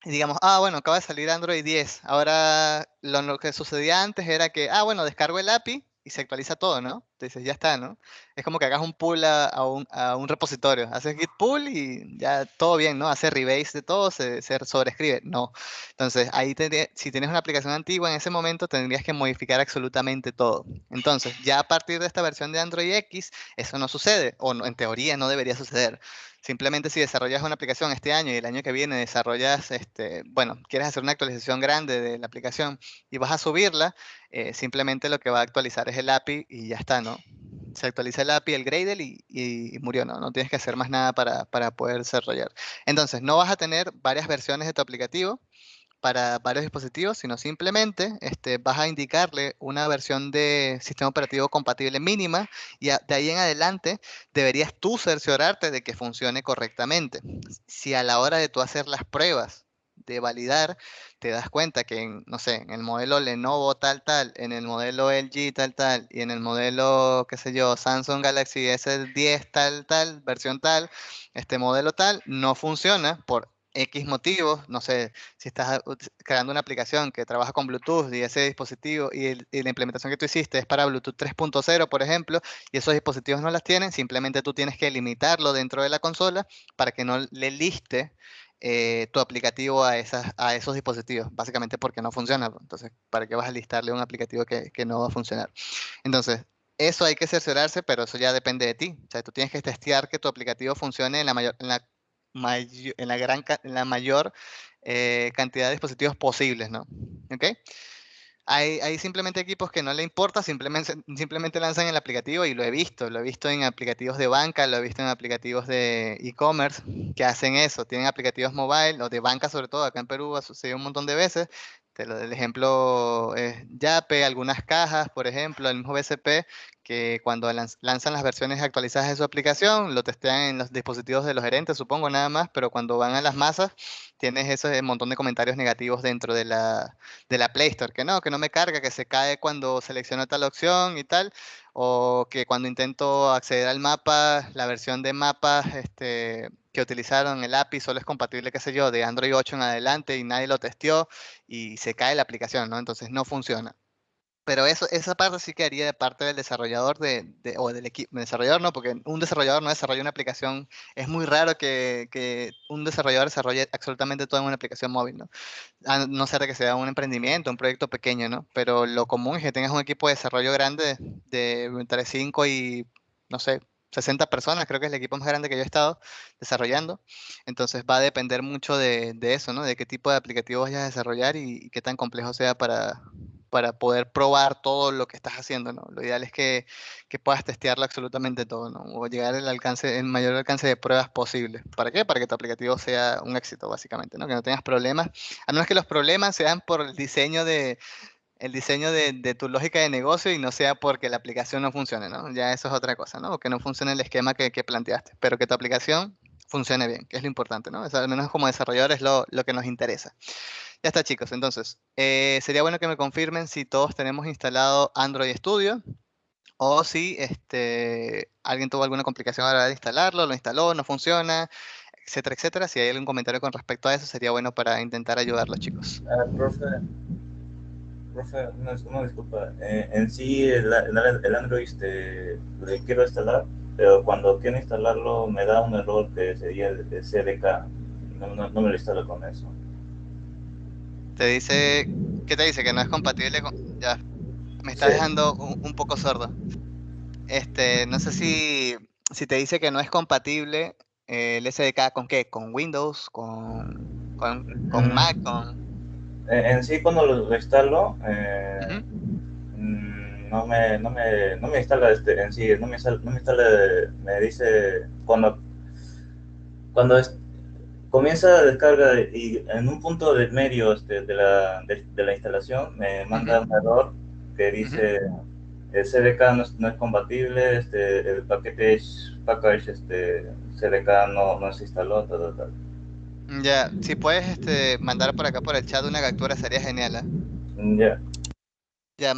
Y digamos, bueno, acaba de salir Android 10. Ahora lo que sucedía antes era que, bueno, descargo el API y se actualiza todo, ¿no? Te dices, ya está, ¿no? Es como que hagas un pull a un repositorio. Haces git pull y ya todo bien, ¿no? Hace rebase de todo, se sobrescribe. No. Entonces, ahí si tienes una aplicación antigua, en ese momento tendrías que modificar absolutamente todo. Entonces, ya a partir de esta versión de Android X, eso no sucede, o en teoría no debería suceder. Simplemente si desarrollas una aplicación este año y el año que viene desarrollas, bueno, quieres hacer una actualización grande de la aplicación y vas a subirla, simplemente lo que va a actualizar es el API y ya está, ¿no? Se actualiza el API, el Gradle y murió, ¿no? No tienes que hacer más nada para poder desarrollar. Entonces, no vas a tener varias versiones de tu aplicativo para varios dispositivos, sino simplemente vas a indicarle una versión de sistema operativo compatible mínima y de ahí en adelante deberías tú cerciorarte de que funcione correctamente. Si a la hora de tú hacer las pruebas de validar, te das cuenta que no sé, en el modelo Lenovo tal, tal, en el modelo LG tal, tal, y en el modelo, qué sé yo, Samsung Galaxy S10 tal, tal, versión tal, este modelo tal, no funciona por X motivos, no sé, si estás creando una aplicación que trabaja con Bluetooth y ese dispositivo y la implementación que tú hiciste es para Bluetooth 3.0, por ejemplo, y esos dispositivos no las tienen, simplemente tú tienes que limitarlo dentro de la consola para que no le liste tu aplicativo a esos dispositivos, básicamente porque no funciona. Entonces, ¿para qué vas a listarle un aplicativo que no va a funcionar? Entonces, eso hay que cerciorarse, pero eso ya depende de ti. O sea, tú tienes que testear que tu aplicativo funcione en la mayor cantidad de dispositivos posibles, ¿no? ¿Ok? Hay simplemente equipos que no le importa, simplemente lanzan el aplicativo y lo he visto en aplicativos de banca, lo he visto en aplicativos de e-commerce que hacen eso, tienen aplicativos mobile o de banca sobre todo, acá en Perú ha sucedido un montón de veces, El ejemplo es Yape, algunas cajas, por ejemplo, el mismo BCP, que cuando lanzan las versiones actualizadas de su aplicación, lo testean en los dispositivos de los gerentes, supongo, nada más, pero cuando van a las masas, tienes ese montón de comentarios negativos dentro de la Play Store, que no me carga, que se cae cuando selecciono tal opción y tal, o que cuando intento acceder al mapa, la versión de mapas, que utilizaron el API solo es compatible, qué sé yo, de Android 8 en adelante y nadie lo testeó y se cae la aplicación, ¿no? Entonces no funciona. Pero eso, esa parte sí quedaría de parte del desarrollador o del equipo, desarrollador no, porque un desarrollador no desarrolla una aplicación, es muy raro que un desarrollador desarrolle absolutamente todo en una aplicación móvil, ¿no? A no ser que sea un emprendimiento, un proyecto pequeño, ¿no? Pero lo común es que tengas un equipo de desarrollo grande de entre 5 y, no sé, 60 personas, creo que es el equipo más grande que yo he estado desarrollando. Entonces va a depender mucho de eso, ¿no? De qué tipo de aplicativo vayas a desarrollar y qué tan complejo sea para poder probar todo lo que estás haciendo, ¿no? Lo ideal es que puedas testearlo absolutamente todo, ¿no? O llegar al alcance, el mayor alcance de pruebas posible. ¿Para qué? Para que tu aplicativo sea un éxito, básicamente, ¿no? Que no tengas problemas, a menos que los problemas sean por el diseño de tu lógica de negocio y no sea porque la aplicación no funcione, ¿no? Ya eso es otra cosa, ¿no? O que no funcione el esquema que planteaste, pero que tu aplicación funcione bien, que es lo importante, ¿no? Eso, al menos como desarrollador es lo que nos interesa. Ya está, chicos. Entonces, sería bueno que me confirmen si todos tenemos instalado Android Studio o si alguien tuvo alguna complicación a la hora de instalarlo, lo instaló, no funciona, etcétera, etcétera. Si hay algún comentario con respecto a eso, sería bueno para intentar ayudarlos, chicos. Profe, una disculpa. En sí, el Android le quiero instalar, pero cuando quiero instalarlo me da un error que sería el CDK. No me lo instalo con eso. Te dice, ¿qué te dice? Que no es compatible con... Ya, me Sí, estás dejando un poco sordo. No sé si te dice que no es compatible el SDK con qué, con Windows, con Mac, mm, con... en sí cuando lo instalo, Ujú, no me instala en sí, no me instala, me dice cuando comienza la descarga y en un punto de medio de la instalación me ujú, manda un error que ujú. dice el CDK no es compatible, el package CDK no se instaló, tal. Ya, si puedes mandar por acá por el chat una captura sería genial, ¿eh? Ya, Ya,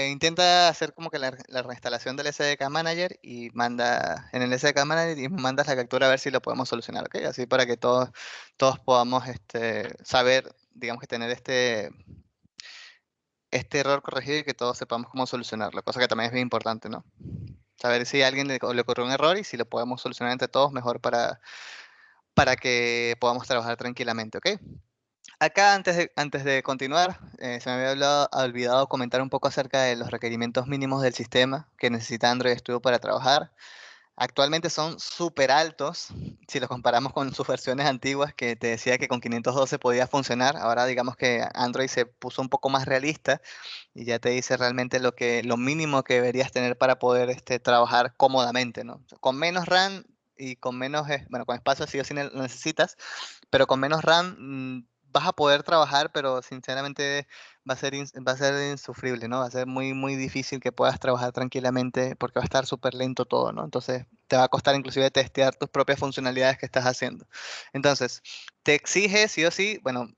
intenta hacer como que la reinstalación del SDK Manager y manda en el SDK Manager y mandas la captura a ver si lo podemos solucionar, ¿ok? Así para que todos podamos saber, digamos que tener este error corregido y que todos sepamos cómo solucionarlo, cosa que también es bien importante, ¿no? Saber si a alguien le ocurrió un error y si lo podemos solucionar entre todos mejor para que podamos trabajar tranquilamente, ¿ok? Acá, antes de continuar, se me había olvidado comentar un poco acerca de los requerimientos mínimos del sistema que necesita Android Studio para trabajar. Actualmente son súper altos si los comparamos con sus versiones antiguas, que te decía que con 512 podía funcionar. Ahora digamos que Android se puso un poco más realista y ya te dice realmente lo mínimo que deberías tener para poder trabajar cómodamente, ¿no? Con menos RAM y con menos, bueno, con espacio sí o sí lo necesitas, pero con menos RAM vas a poder trabajar, pero sinceramente va a ser insufrible, ¿no? Va a ser muy, muy difícil que puedas trabajar tranquilamente porque va a estar súper lento todo, ¿no? Entonces te va a costar inclusive testear tus propias funcionalidades que estás haciendo. Entonces, te exige sí o sí, bueno,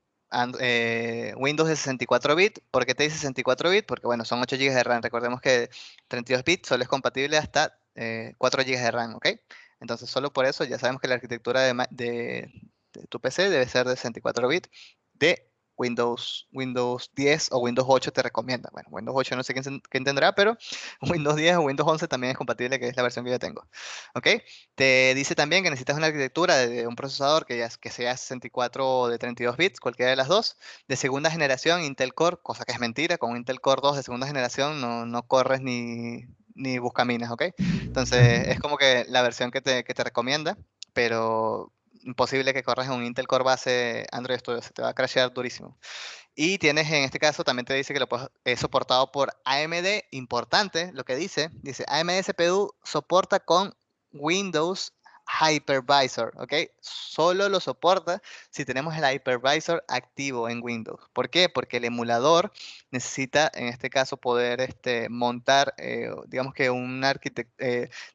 Windows de 64 bits. ¿Por qué te dice 64 bits? Porque bueno, son 8 GB de RAM. Recordemos que 32 bits solo es compatible hasta 4 GB de RAM, ¿ok? Entonces solo por eso ya sabemos que la arquitectura de tu PC debe ser de 64 bits de Windows 10 o Windows 8 te recomienda. Bueno, Windows 8 no sé quién tendrá, pero Windows 10 o Windows 11 también es compatible, que es la versión que yo tengo. ¿Ok? Te dice también que necesitas una arquitectura de un procesador que sea 64 o de 32 bits, cualquiera de las dos, de segunda generación, Intel Core, cosa que es mentira, con Intel Core 2 de segunda generación no corres ni buscaminas, ¿ok? Entonces es como que la versión que te recomienda, pero imposible que corras en un Intel Core base Android Studio, se te va a crashear durísimo. Y tienes, en este caso, también te dice que es soportado por AMD, importante lo que dice AMD CPU soporta con Windows hypervisor, ¿ok? Solo lo soporta si tenemos el hypervisor activo en Windows. ¿Por qué? Porque el emulador necesita, en este caso, poder montar, digamos que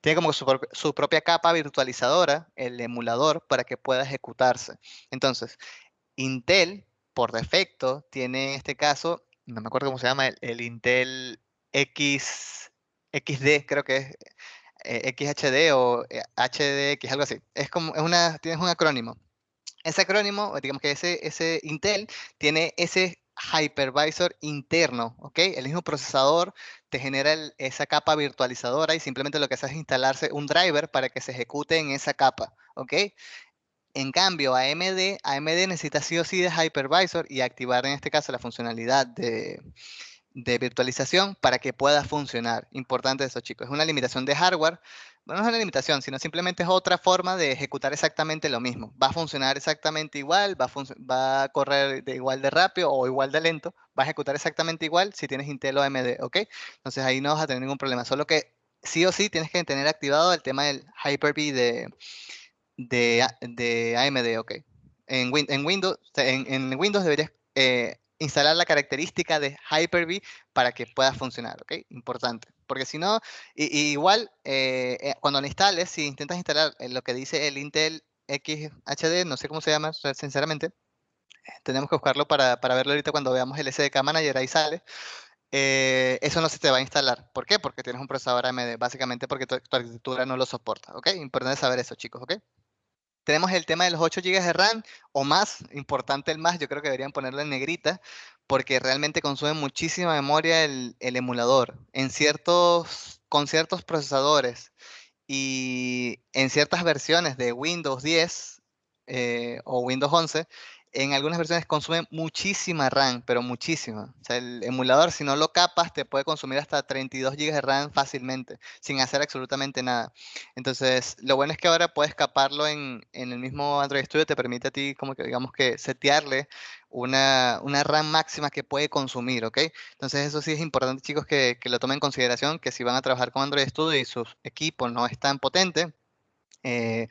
tiene como su propia capa virtualizadora, el emulador, para que pueda ejecutarse. Entonces, Intel, por defecto, tiene en este caso, no me acuerdo cómo se llama, el Intel XD, creo que es XHD o HDX, algo así. Tienes un acrónimo. Ese acrónimo, digamos que ese Intel tiene ese hypervisor interno, ¿ok? El mismo procesador te genera esa capa virtualizadora y simplemente lo que hace es instalarse un driver para que se ejecute en esa capa, ¿ok? En cambio, AMD necesita sí o sí de hypervisor y activar en este caso la funcionalidad de virtualización para que pueda funcionar. Importante eso, chicos. Es una limitación de hardware. Bueno, no es una limitación, sino simplemente es otra forma de ejecutar exactamente lo mismo. Va a funcionar exactamente igual, va a correr igual de rápido o igual de lento. Va a ejecutar exactamente igual si tienes Intel o AMD, ¿ok? Entonces ahí no vas a tener ningún problema. Solo que sí o sí tienes que tener activado el tema del Hyper-V de AMD, ok. En Windows deberías instalar la característica de Hyper-V para que pueda funcionar, ok. Importante. Porque si no, igual cuando lo instales, si intentas instalar lo que dice el Intel XHD, no sé cómo se llama, sinceramente, tenemos que buscarlo para verlo ahorita cuando veamos el SDK Manager, ahí sale. Eso no se te va a instalar. ¿Por qué? Porque tienes un procesador AMD, básicamente porque tu arquitectura no lo soporta, ¿ok? Importante saber eso, chicos, ¿ok? Tenemos el tema de los 8 GB de RAM o más, importante el más, yo creo que deberían ponerlo en negrita, porque realmente consume muchísima memoria el emulador. Con ciertos procesadores y en ciertas versiones de Windows 10 o Windows 11, en algunas versiones consume muchísima RAM, pero muchísima. O sea, el emulador, si no lo capas, te puede consumir hasta 32 GB de RAM fácilmente, sin hacer absolutamente nada. Entonces, lo bueno es que ahora puedes caparlo en el mismo Android Studio, te permite a ti, como que digamos que setearle una RAM máxima que puede consumir, ¿ok? Entonces eso sí es importante, chicos, que lo tomen en consideración, que si van a trabajar con Android Studio y su equipo no es tan potente, eh,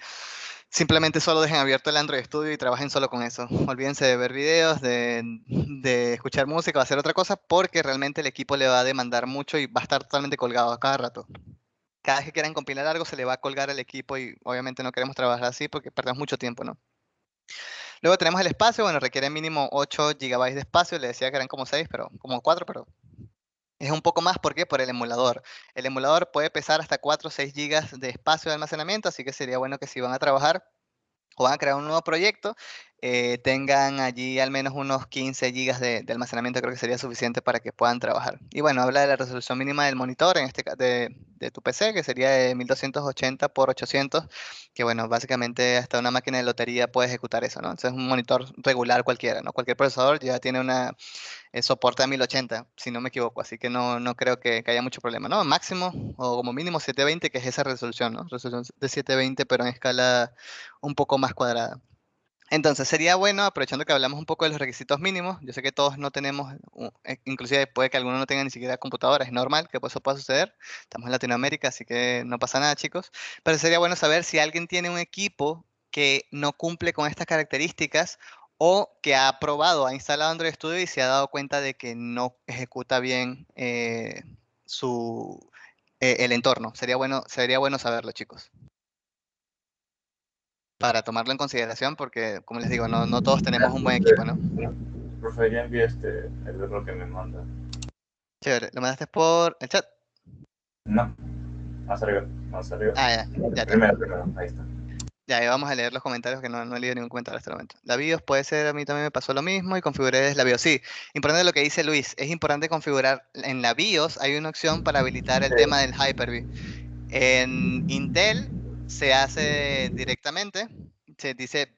simplemente solo dejen abierto el Android Studio y trabajen solo con eso. Olvídense de ver videos, de escuchar música o hacer otra cosa, porque realmente el equipo le va a demandar mucho y va a estar totalmente colgado a cada rato. Cada vez que quieran compilar algo se le va a colgar al equipo y obviamente no queremos trabajar así porque perdemos mucho tiempo, ¿no? Luego tenemos el espacio, bueno, requiere mínimo 8 GB de espacio, le decía que eran como 6, pero como 4, pero es un poco más, ¿por qué? Por el emulador. El emulador puede pesar hasta 4 o 6 GB de espacio de almacenamiento, así que sería bueno que si van a trabajar o van a crear un nuevo proyecto, tengan allí al menos unos 15 gigas de almacenamiento, creo que sería suficiente para que puedan trabajar. Y bueno, habla de la resolución mínima del monitor, de tu PC, que sería de 1280 por 800, que bueno, básicamente hasta una máquina de lotería puede ejecutar eso, ¿no? Entonces es un monitor regular cualquiera, ¿no? Cualquier procesador ya tiene soporte a 1080, si no me equivoco, así que no creo que haya mucho problema, ¿no? Máximo o como mínimo 720, que es esa resolución, ¿no? Resolución de 720, pero en escala un poco más cuadrada. Entonces, sería bueno, aprovechando que hablamos un poco de los requisitos mínimos, yo sé que todos no tenemos, inclusive puede que algunos no tengan ni siquiera computadora, es normal que eso pueda suceder, estamos en Latinoamérica, así que no pasa nada, chicos, pero sería bueno saber si alguien tiene un equipo que no cumple con estas características o que ha probado, ha instalado Android Studio y se ha dado cuenta de que no ejecuta bien su, el entorno. Sería bueno saberlo, chicos, para tomarlo en consideración, porque, como les digo, no todos tenemos un buen equipo, ¿no? Profe, ya envié el error que me manda. Chévere, ¿lo mandaste por el chat? No, más arriba, más arriba. Ah, ya, Primero, ahí está. ya, vamos a leer los comentarios, que no he leído ningún comentario hasta el momento. La BIOS puede ser, a mí también me pasó lo mismo y configuré la BIOS. Sí, importante lo que dice Luis, es importante configurar, en la BIOS hay una opción para habilitar el tema del Hyper-V. En Intel se hace directamente, se dice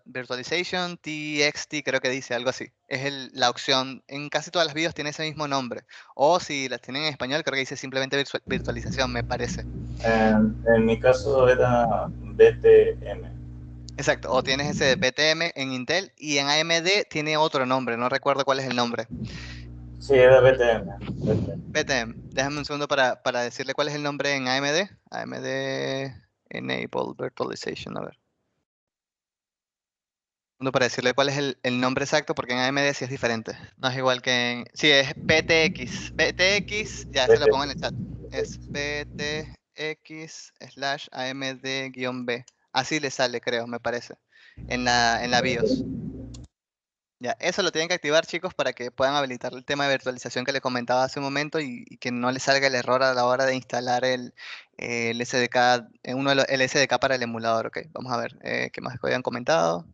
Virtualization TXT, creo que dice algo así. Es la opción, en casi todas las BIOS tiene ese mismo nombre. O si las tienen en español, creo que dice simplemente virtualización, me parece. En mi caso era BTM. Exacto, o tienes ese BTM en Intel y en AMD tiene otro nombre, no recuerdo cuál es el nombre. Sí, era BTM. BTM, déjame un segundo para decirle cuál es el nombre en AMD. AMD Enable virtualization, a ver. Para decirle cuál es el nombre exacto, porque en AMD sí es diferente. No es igual que en... Sí, es BTX. BTX, ya se lo pongo en el chat. Es BTX/AMD-B. Así le sale, creo, me parece. En la BIOS. Ya, eso lo tienen que activar, chicos, para que puedan habilitar el tema de virtualización que les comentaba hace un momento y que no les salga el error a la hora de instalar el SDK, el SDK para el emulador, ok. Vamos a ver, ¿qué más habían comentado?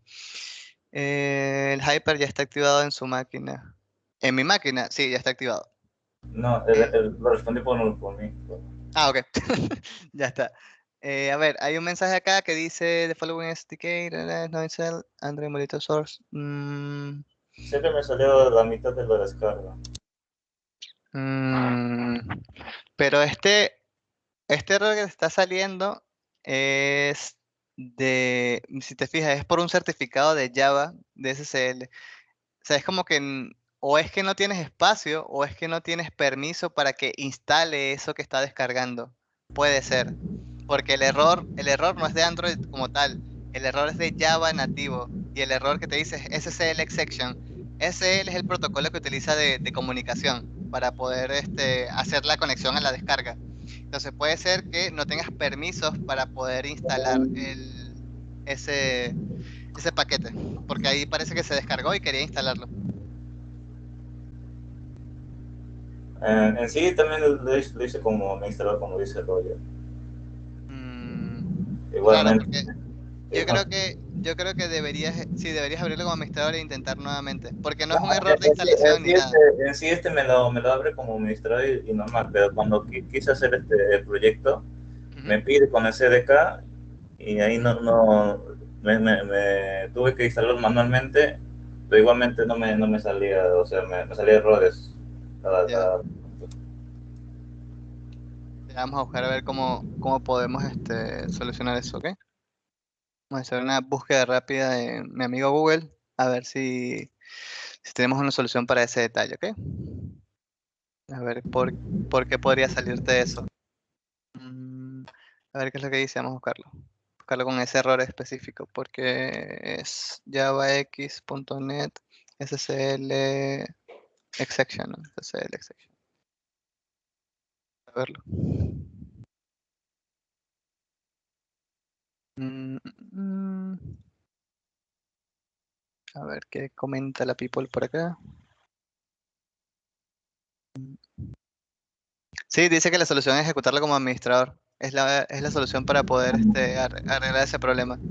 El Hyper ya está activado en su máquina. En mi máquina, sí, ya está activado. No, lo respondí por mí. Ok, ya está. A ver, hay un mensaje acá que dice The following SDK, no cell, Android Monitor Source. Sé que me salió la mitad de la descarga. Pero este error que está saliendo es si te fijas, es por un certificado de Java de SSL. O sea, es como que o es que no tienes espacio o es que no tienes permiso para que instale eso que está descargando. Puede ser. Porque el error no es de Android como tal. El error es de Java nativo. Y el error que te dice es SSL exception. SSL es el protocolo que utiliza de comunicación para poder hacer la conexión a la descarga. Entonces puede ser que no tengas permisos para poder instalar ese paquete. Porque ahí parece que se descargó y quería instalarlo. En sí también lo hice como me instaló como dice Roger. Raro, Igualmente. porque yo creo que deberías abrirlo como administrador e intentar nuevamente, porque no No, es un error de instalación ni nada. en sí este me lo abre como administrador y normal, pero cuando quise hacer este proyecto, Ujú. me pide con el CDK y ahí me tuve que instalarlo manualmente, pero igualmente no me salía, o sea, me salía errores. Ya, ya vamos a buscar a ver cómo podemos solucionar eso, ¿ok? Vamos a hacer una búsqueda rápida de mi amigo Google, a ver si tenemos una solución para ese detalle, ¿ok? A ver por qué podría salirte eso. Mm, a ver qué es lo que dice, vamos a buscarlo. Buscarlo con ese error específico, porque es javax.net SSL exception, ¿no? SSL exception. A verlo. Mm, mm, a ver qué comenta la people por acá. Sí, dice que la solución es ejecutarlo como administrador. Es la solución para poder arreglar ese problema. Sí,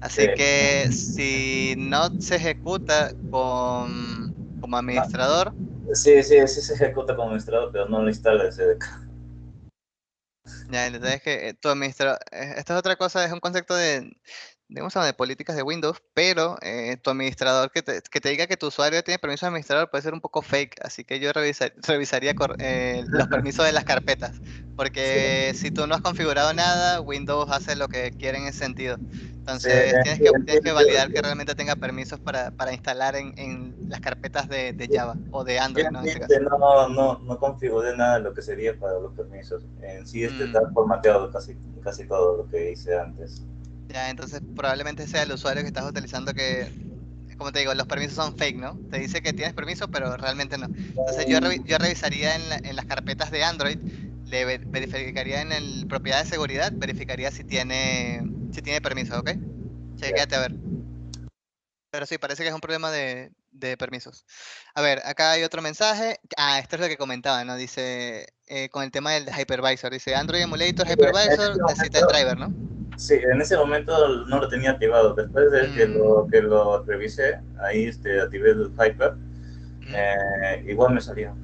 Así que si no se ejecuta como no, administrador, sí se ejecuta como administrador, pero no lo instala el CDK. ya, el detalle es que tu administrador, esto es otra cosa, es un concepto digamos, de políticas de Windows, pero tu administrador que te diga que tu usuario tiene permiso de administrador puede ser un poco fake, así que yo revisaría los permisos de las carpetas, Sí, porque si tú no has configurado nada, Windows hace lo que quiere en ese sentido. sí, Entonces, tienes que validar que yo, realmente tenga permisos para instalar en las carpetas de Java o de yo Android, en ¿no? En sí, este caso. no configuré nada de lo que sería para los permisos. En sí está Mm. formateado casi todo lo que hice antes. Ya, entonces probablemente sea el usuario que estás utilizando que, como te digo, los permisos son fake, ¿no? Te dice que tienes permiso, pero realmente no. Entonces yo revisaría en las carpetas de Android, verificaría en el propiedad de seguridad, verificaría si tiene permiso, ¿ok? Ya. Chequéate a ver. Pero sí, parece que es un problema de permisos. A ver, acá hay otro mensaje. Esto es lo que comentaba, ¿no? Dice, con el tema del hypervisor, dice Android Emulator En Hypervisor ese necesita el momento, driver, ¿no? sí, en ese momento no lo tenía activado. Después de Mm, que lo revisé, ahí activé el Hyper, ujú. igual me salió.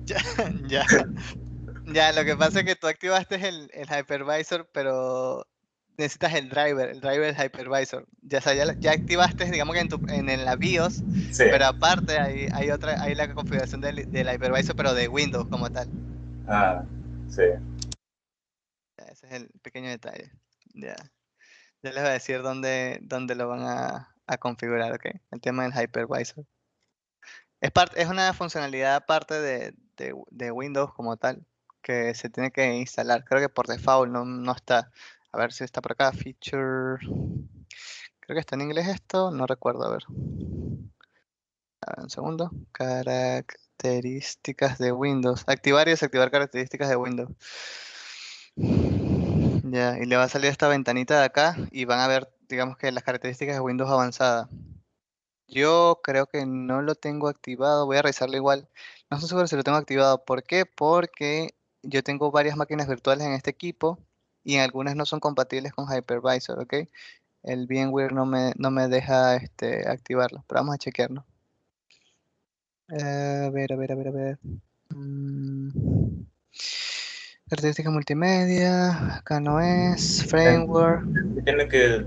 Ya, ya. Ya, lo que pasa es que tú activaste el hypervisor, pero necesitas el driver del hypervisor. Ya, o sea, ya activaste, digamos que en la BIOS, Sí, pero aparte hay la configuración del hypervisor, pero de Windows como tal. ah, sí. Ya, ese es el pequeño detalle. Ya, ya les voy a decir dónde lo van a configurar, ¿ok? El tema del hypervisor. Es una funcionalidad aparte de Windows como tal. que se tiene que instalar. Creo que por default no está. A ver si está por acá. Feature. Creo que está en inglés esto. No recuerdo. A ver. Un segundo. Características de Windows. Activar y desactivar características de Windows. Ya, y le va a salir esta ventanita de acá y van a ver, digamos que las características de Windows avanzada. Yo creo que no lo tengo activado. Voy a revisarlo igual. No estoy seguro si lo tengo activado. ¿Por qué? Porque yo tengo varias máquinas virtuales en este equipo y en algunas no son compatibles con Hypervisor, ¿ok? El VMware no me deja activarlo, pero vamos a chequearlo. A ver, a ver, a ver, a ver. Características multimedia, acá no es, framework. Tiene que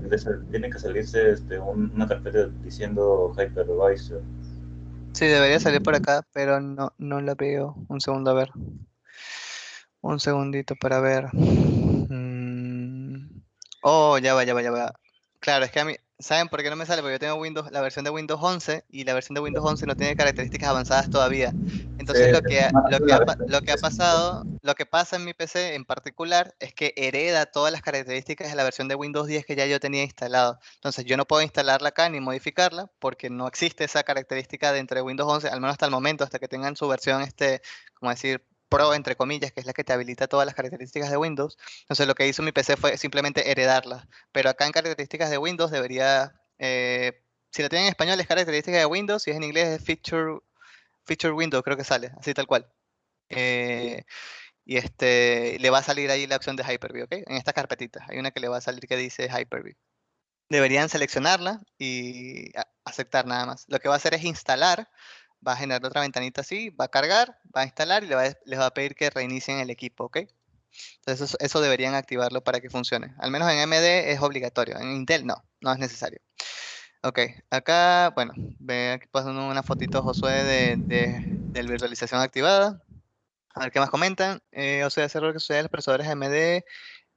salirse una carpeta diciendo Hypervisor. Sí, debería salir por acá, pero no la veo. Un segundo, a ver. Un segundito para ver. Oh, ya va, ya va, ya va. Claro, es que a mí, ¿saben por qué no me sale? Porque yo tengo la versión de Windows 11 y la versión de Windows 11 no tiene características avanzadas todavía. Sí, Entonces lo que ha es- pasado, lo que pasa en mi PC en particular es que hereda todas las características de la versión de Windows 10 que ya yo tenía instalado. Entonces yo no puedo instalarla acá ni modificarla porque no existe esa característica dentro de Windows 11, al menos hasta el momento, hasta que tengan su versión, como decir, Pro, entre comillas, que es la que te habilita todas las características de Windows. Entonces lo que hizo mi PC fue simplemente heredarlas. Pero acá en características de Windows debería, si lo tienen en español es características de Windows, si es en inglés es feature Windows, creo que sale, así tal cual. Eh, y le va a salir ahí la opción de Hyper-V, ¿ok? En estas carpetitas hay una que le va a salir que dice Hyper-V. Deberían seleccionarla y aceptar nada más. Lo que va a hacer es instalar, va a generar otra ventanita así, va a cargar, va a instalar y les va a pedir que reinicien el equipo, ¿ok? Entonces eso deberían activarlo para que funcione. Al menos en AMD es obligatorio, en Intel no es necesario. Ok, acá, bueno, ve aquí pasando una fotito Josué de virtualización activada. A ver qué más comentan. O sea, hacer lo que sucede en los procesadores AMD.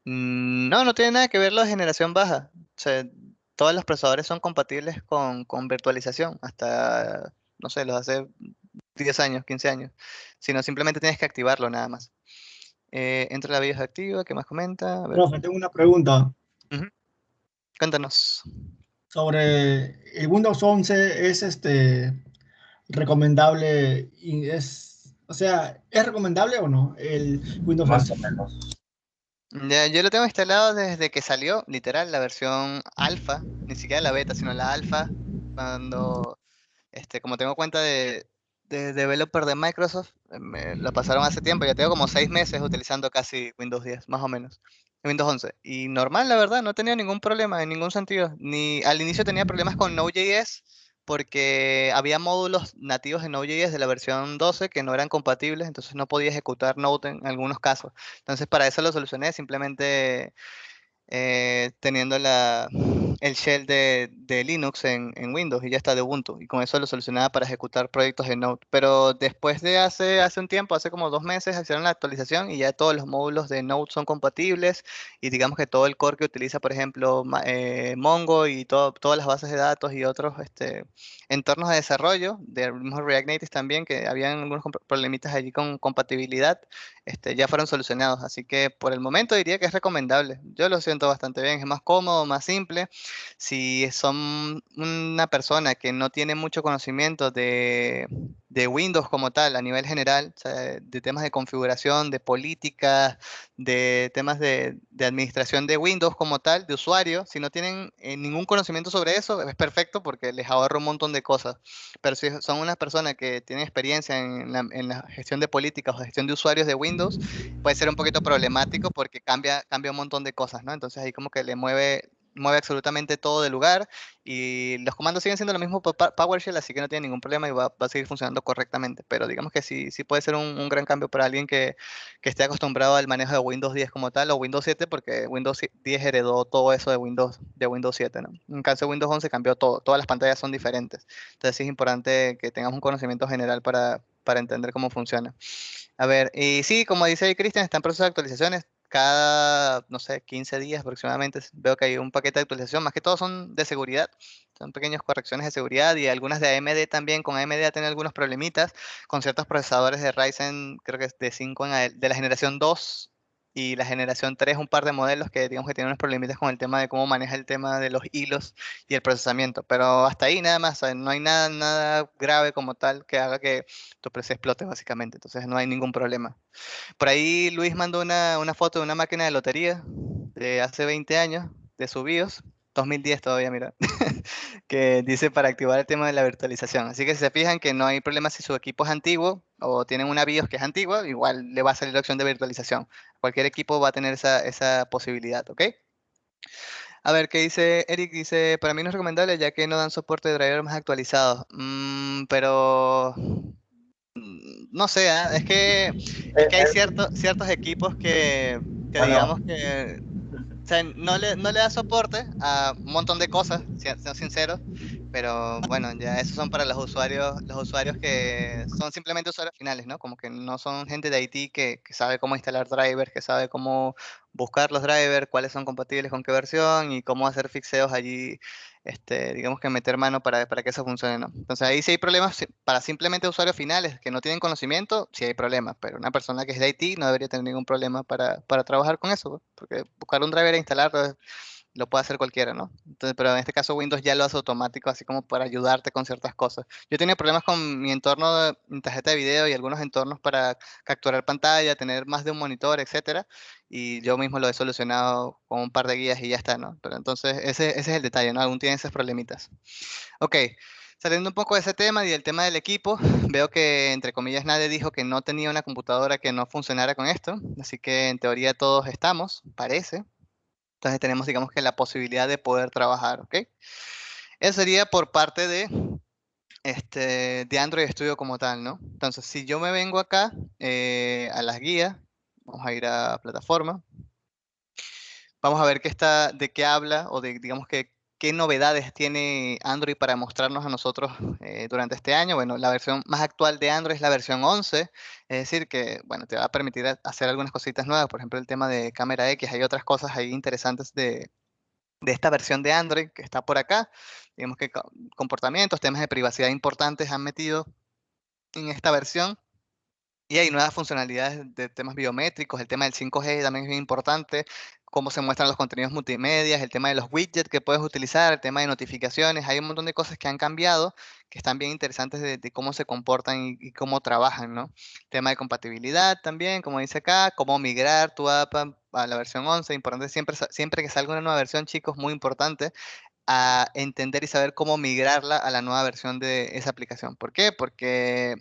No tiene nada que ver la generación baja. O sea, todos los procesadores son compatibles con virtualización hasta, no sé, los hace 10 años, 15 años. Sino simplemente tienes que activarlo nada más. Entra la BIOS activa, ¿qué más comenta? A ver. Profe, tengo una pregunta Ujú, cuéntanos. sobre el Windows 11. ¿Es recomendable y o sea, ¿es recomendable o no el Windows más 11? o menos. Ya, yo lo tengo instalado desde que salió, literal, la versión alfa, ni siquiera la beta, sino la alfa, cuando, como tengo cuenta de developer de Microsoft, me la pasaron hace tiempo, ya tengo como 6 meses utilizando casi Windows 10, más o menos, Windows 11. Y normal, la verdad, no tenía ningún problema en ningún sentido. Ni al inicio tenía problemas con Node.js, porque había módulos nativos de Node.js de la versión 12 que no eran compatibles, entonces no podía ejecutar Node en algunos casos. Entonces para eso lo solucioné simplemente teniendo el shell de Linux en Windows y ya está de Ubuntu. Y con eso lo solucionaba para ejecutar proyectos de Node. Pero después de hace un tiempo, hace como 2 meses, hicieron la actualización y ya todos los módulos de Node son compatibles. Y digamos que todo el core que utiliza, por ejemplo, Mongo y todas las bases de datos y otros entornos de desarrollo, de mismo React Native también, que habían algunos problemitas allí con compatibilidad, ya fueron solucionados. Así que por el momento diría que es recomendable. Yo lo siento bastante bien, es más cómodo, más simple. Si son una persona que no tiene mucho conocimiento de Windows como tal, a nivel general, o sea, de temas de configuración, de políticas, de temas de administración de Windows como tal, de usuario, si no tienen ningún conocimiento sobre eso, es perfecto porque les ahorra un montón de cosas. Pero si son una persona que tiene experiencia en la gestión de políticas o gestión de usuarios de Windows, puede ser un poquito problemático porque cambia un montón de cosas, ¿no? Entonces ahí como que le mueve absolutamente todo de lugar y los comandos siguen siendo lo mismo por PowerShell, así que no tiene ningún problema y va a seguir funcionando correctamente. Pero digamos que sí puede ser un gran cambio para alguien que esté acostumbrado al manejo de Windows 10 como tal o Windows 7, porque Windows 10 heredó todo eso de Windows 7, ¿no? En caso de Windows 11 cambió todo, todas las pantallas son diferentes. Entonces sí es importante que tengamos un conocimiento general para entender cómo funciona. A ver, y sí, como dice ahí Cristian, está en proceso de actualizaciones. cada, no sé, 15 días aproximadamente veo que hay un paquete de actualización, más que todo son de seguridad, son pequeñas correcciones de seguridad y algunas de AMD también. Con AMD tiene algunos problemitas con ciertos procesadores de Ryzen, creo que es de 5 de la generación 2 y la generación 3, un par de modelos que digamos que tienen unos problemitas con el tema de cómo maneja el tema de los hilos y el procesamiento, pero hasta ahí nada más, no hay nada grave como tal que haga que tu PC explote básicamente, entonces no hay ningún problema. Por ahí Luis mandó una foto de una máquina de lotería de hace 20 años, de su BIOS, 2010 todavía, mira, que dice para activar el tema de la virtualización. Así que si se fijan que no hay problema si su equipo es antiguo o tienen una BIOS que es antigua, igual le va a salir la opción de virtualización. Cualquier equipo va a tener esa posibilidad, ¿ok? A ver, ¿qué dice Eric? Dice, para mí no es recomendable ya que no dan soporte de drivers más actualizados. Pero no sé, es que hay ciertos equipos que Bueno, digamos que o sea, no le da soporte a un montón de cosas, siendo sinceros, pero bueno, ya esos son para los usuarios que son simplemente usuarios finales, ¿no? Como que no son gente de IT que sabe cómo instalar drivers, que sabe cómo buscar los drivers, cuáles son compatibles con qué versión y cómo hacer fixeos allí, digamos que meter mano para que eso funcione, ¿no? Entonces ahí sí hay problemas para simplemente usuarios finales que no tienen conocimiento, sí hay problemas, pero una persona que es de IT no debería tener ningún problema para trabajar con eso, pues, porque buscar un driver e instalarlo lo puede hacer cualquiera, ¿no? Entonces, pero en este caso Windows ya lo hace automático, así como para ayudarte con ciertas cosas. Yo tenía problemas con mi entorno mi tarjeta de video y algunos entornos para capturar pantalla, tener más de un monitor, etcétera, y yo mismo lo he solucionado con un par de guías y ya está, ¿no? Pero entonces ese es el detalle, ¿no? Aún tiene esos problemitas. Ok, saliendo un poco de ese tema y del tema del equipo, veo que entre comillas nadie dijo que no tenía una computadora que no funcionara con esto, así que en teoría todos estamos, parece. Entonces tenemos, digamos que la posibilidad de poder trabajar, ¿ok? Eso sería por parte de Android Studio como tal, ¿no? Entonces, si yo me vengo acá a las guías, vamos a ir a plataforma, vamos a ver de qué habla o digamos que qué novedades tiene Android para mostrarnos a nosotros durante este año. Bueno, la versión más actual de Android es la versión 11, es decir, que, bueno, te va a permitir hacer algunas cositas nuevas, por ejemplo, el tema de cámara X, hay otras cosas ahí interesantes de esta versión de Android que está por acá. Digamos que comportamientos, temas de privacidad importantes han metido en esta versión. Y hay nuevas funcionalidades de temas biométricos, el tema del 5G también es bien importante, cómo se muestran los contenidos multimedia, el tema de los widgets que puedes utilizar, el tema de notificaciones, hay un montón de cosas que han cambiado, que están bien interesantes de cómo se comportan y cómo trabajan, ¿no? Tema de compatibilidad también, como dice acá, cómo migrar tu app a la versión 11, importante siempre que salga una nueva versión, chicos, muy importante, a entender y saber cómo migrarla a la nueva versión de esa aplicación. ¿Por qué? Porque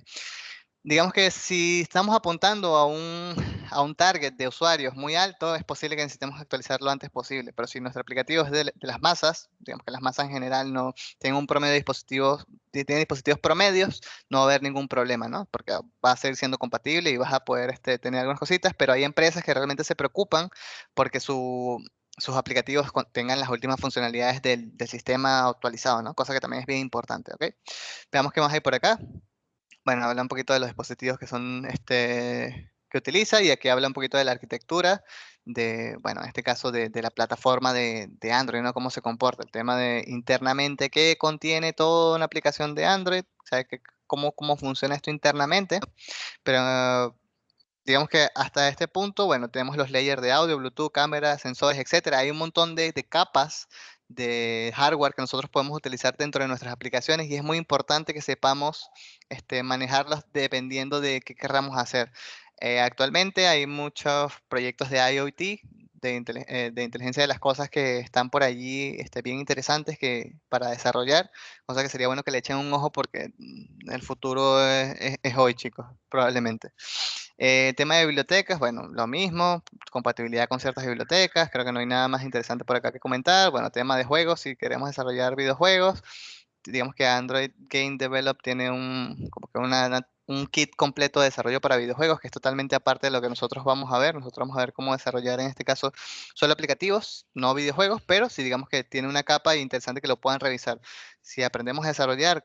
digamos que si estamos apuntando a un target de usuarios muy alto, es posible que necesitemos actualizarlo lo antes posible. Pero si nuestro aplicativo es de las masas, digamos que las masas en general no tienen un promedio de dispositivos, tienen dispositivos promedios, no va a haber ningún problema, ¿no? Porque va a seguir siendo compatible y vas a poder tener algunas cositas, pero hay empresas que realmente se preocupan porque sus aplicativos tengan las últimas funcionalidades del sistema actualizado, ¿no? Cosa que también es bien importante, ¿ok? Veamos qué más hay por acá. Bueno, habla un poquito de los dispositivos que son que utiliza y aquí habla un poquito de la arquitectura bueno, en este caso de la plataforma de Android, ¿no? Cómo se comporta, el tema de internamente qué contiene toda una aplicación de Android, o sea, cómo funciona esto internamente, pero digamos que hasta este punto, bueno, tenemos los layers de audio, Bluetooth, cámaras, sensores, etcétera. Hay un montón de capas de hardware que nosotros podemos utilizar dentro de nuestras aplicaciones y es muy importante que sepamos manejarlas dependiendo de qué querramos hacer. Actualmente hay muchos proyectos de IoT, de inteligencia de las cosas que están por allí bien interesantes para desarrollar, cosa que sería bueno que le echen un ojo porque el futuro es hoy, chicos, probablemente. Tema de bibliotecas, bueno, lo mismo, compatibilidad con ciertas bibliotecas, creo que no hay nada más interesante por acá que comentar. Bueno, tema de juegos, si queremos desarrollar videojuegos, digamos que Android Game Develop tiene como que un kit completo de desarrollo para videojuegos, que es totalmente aparte de lo que nosotros vamos a ver. Nosotros vamos a ver cómo desarrollar en este caso solo aplicativos, no videojuegos, pero sí digamos que tiene una capa interesante que lo puedan revisar. Si aprendemos a desarrollar,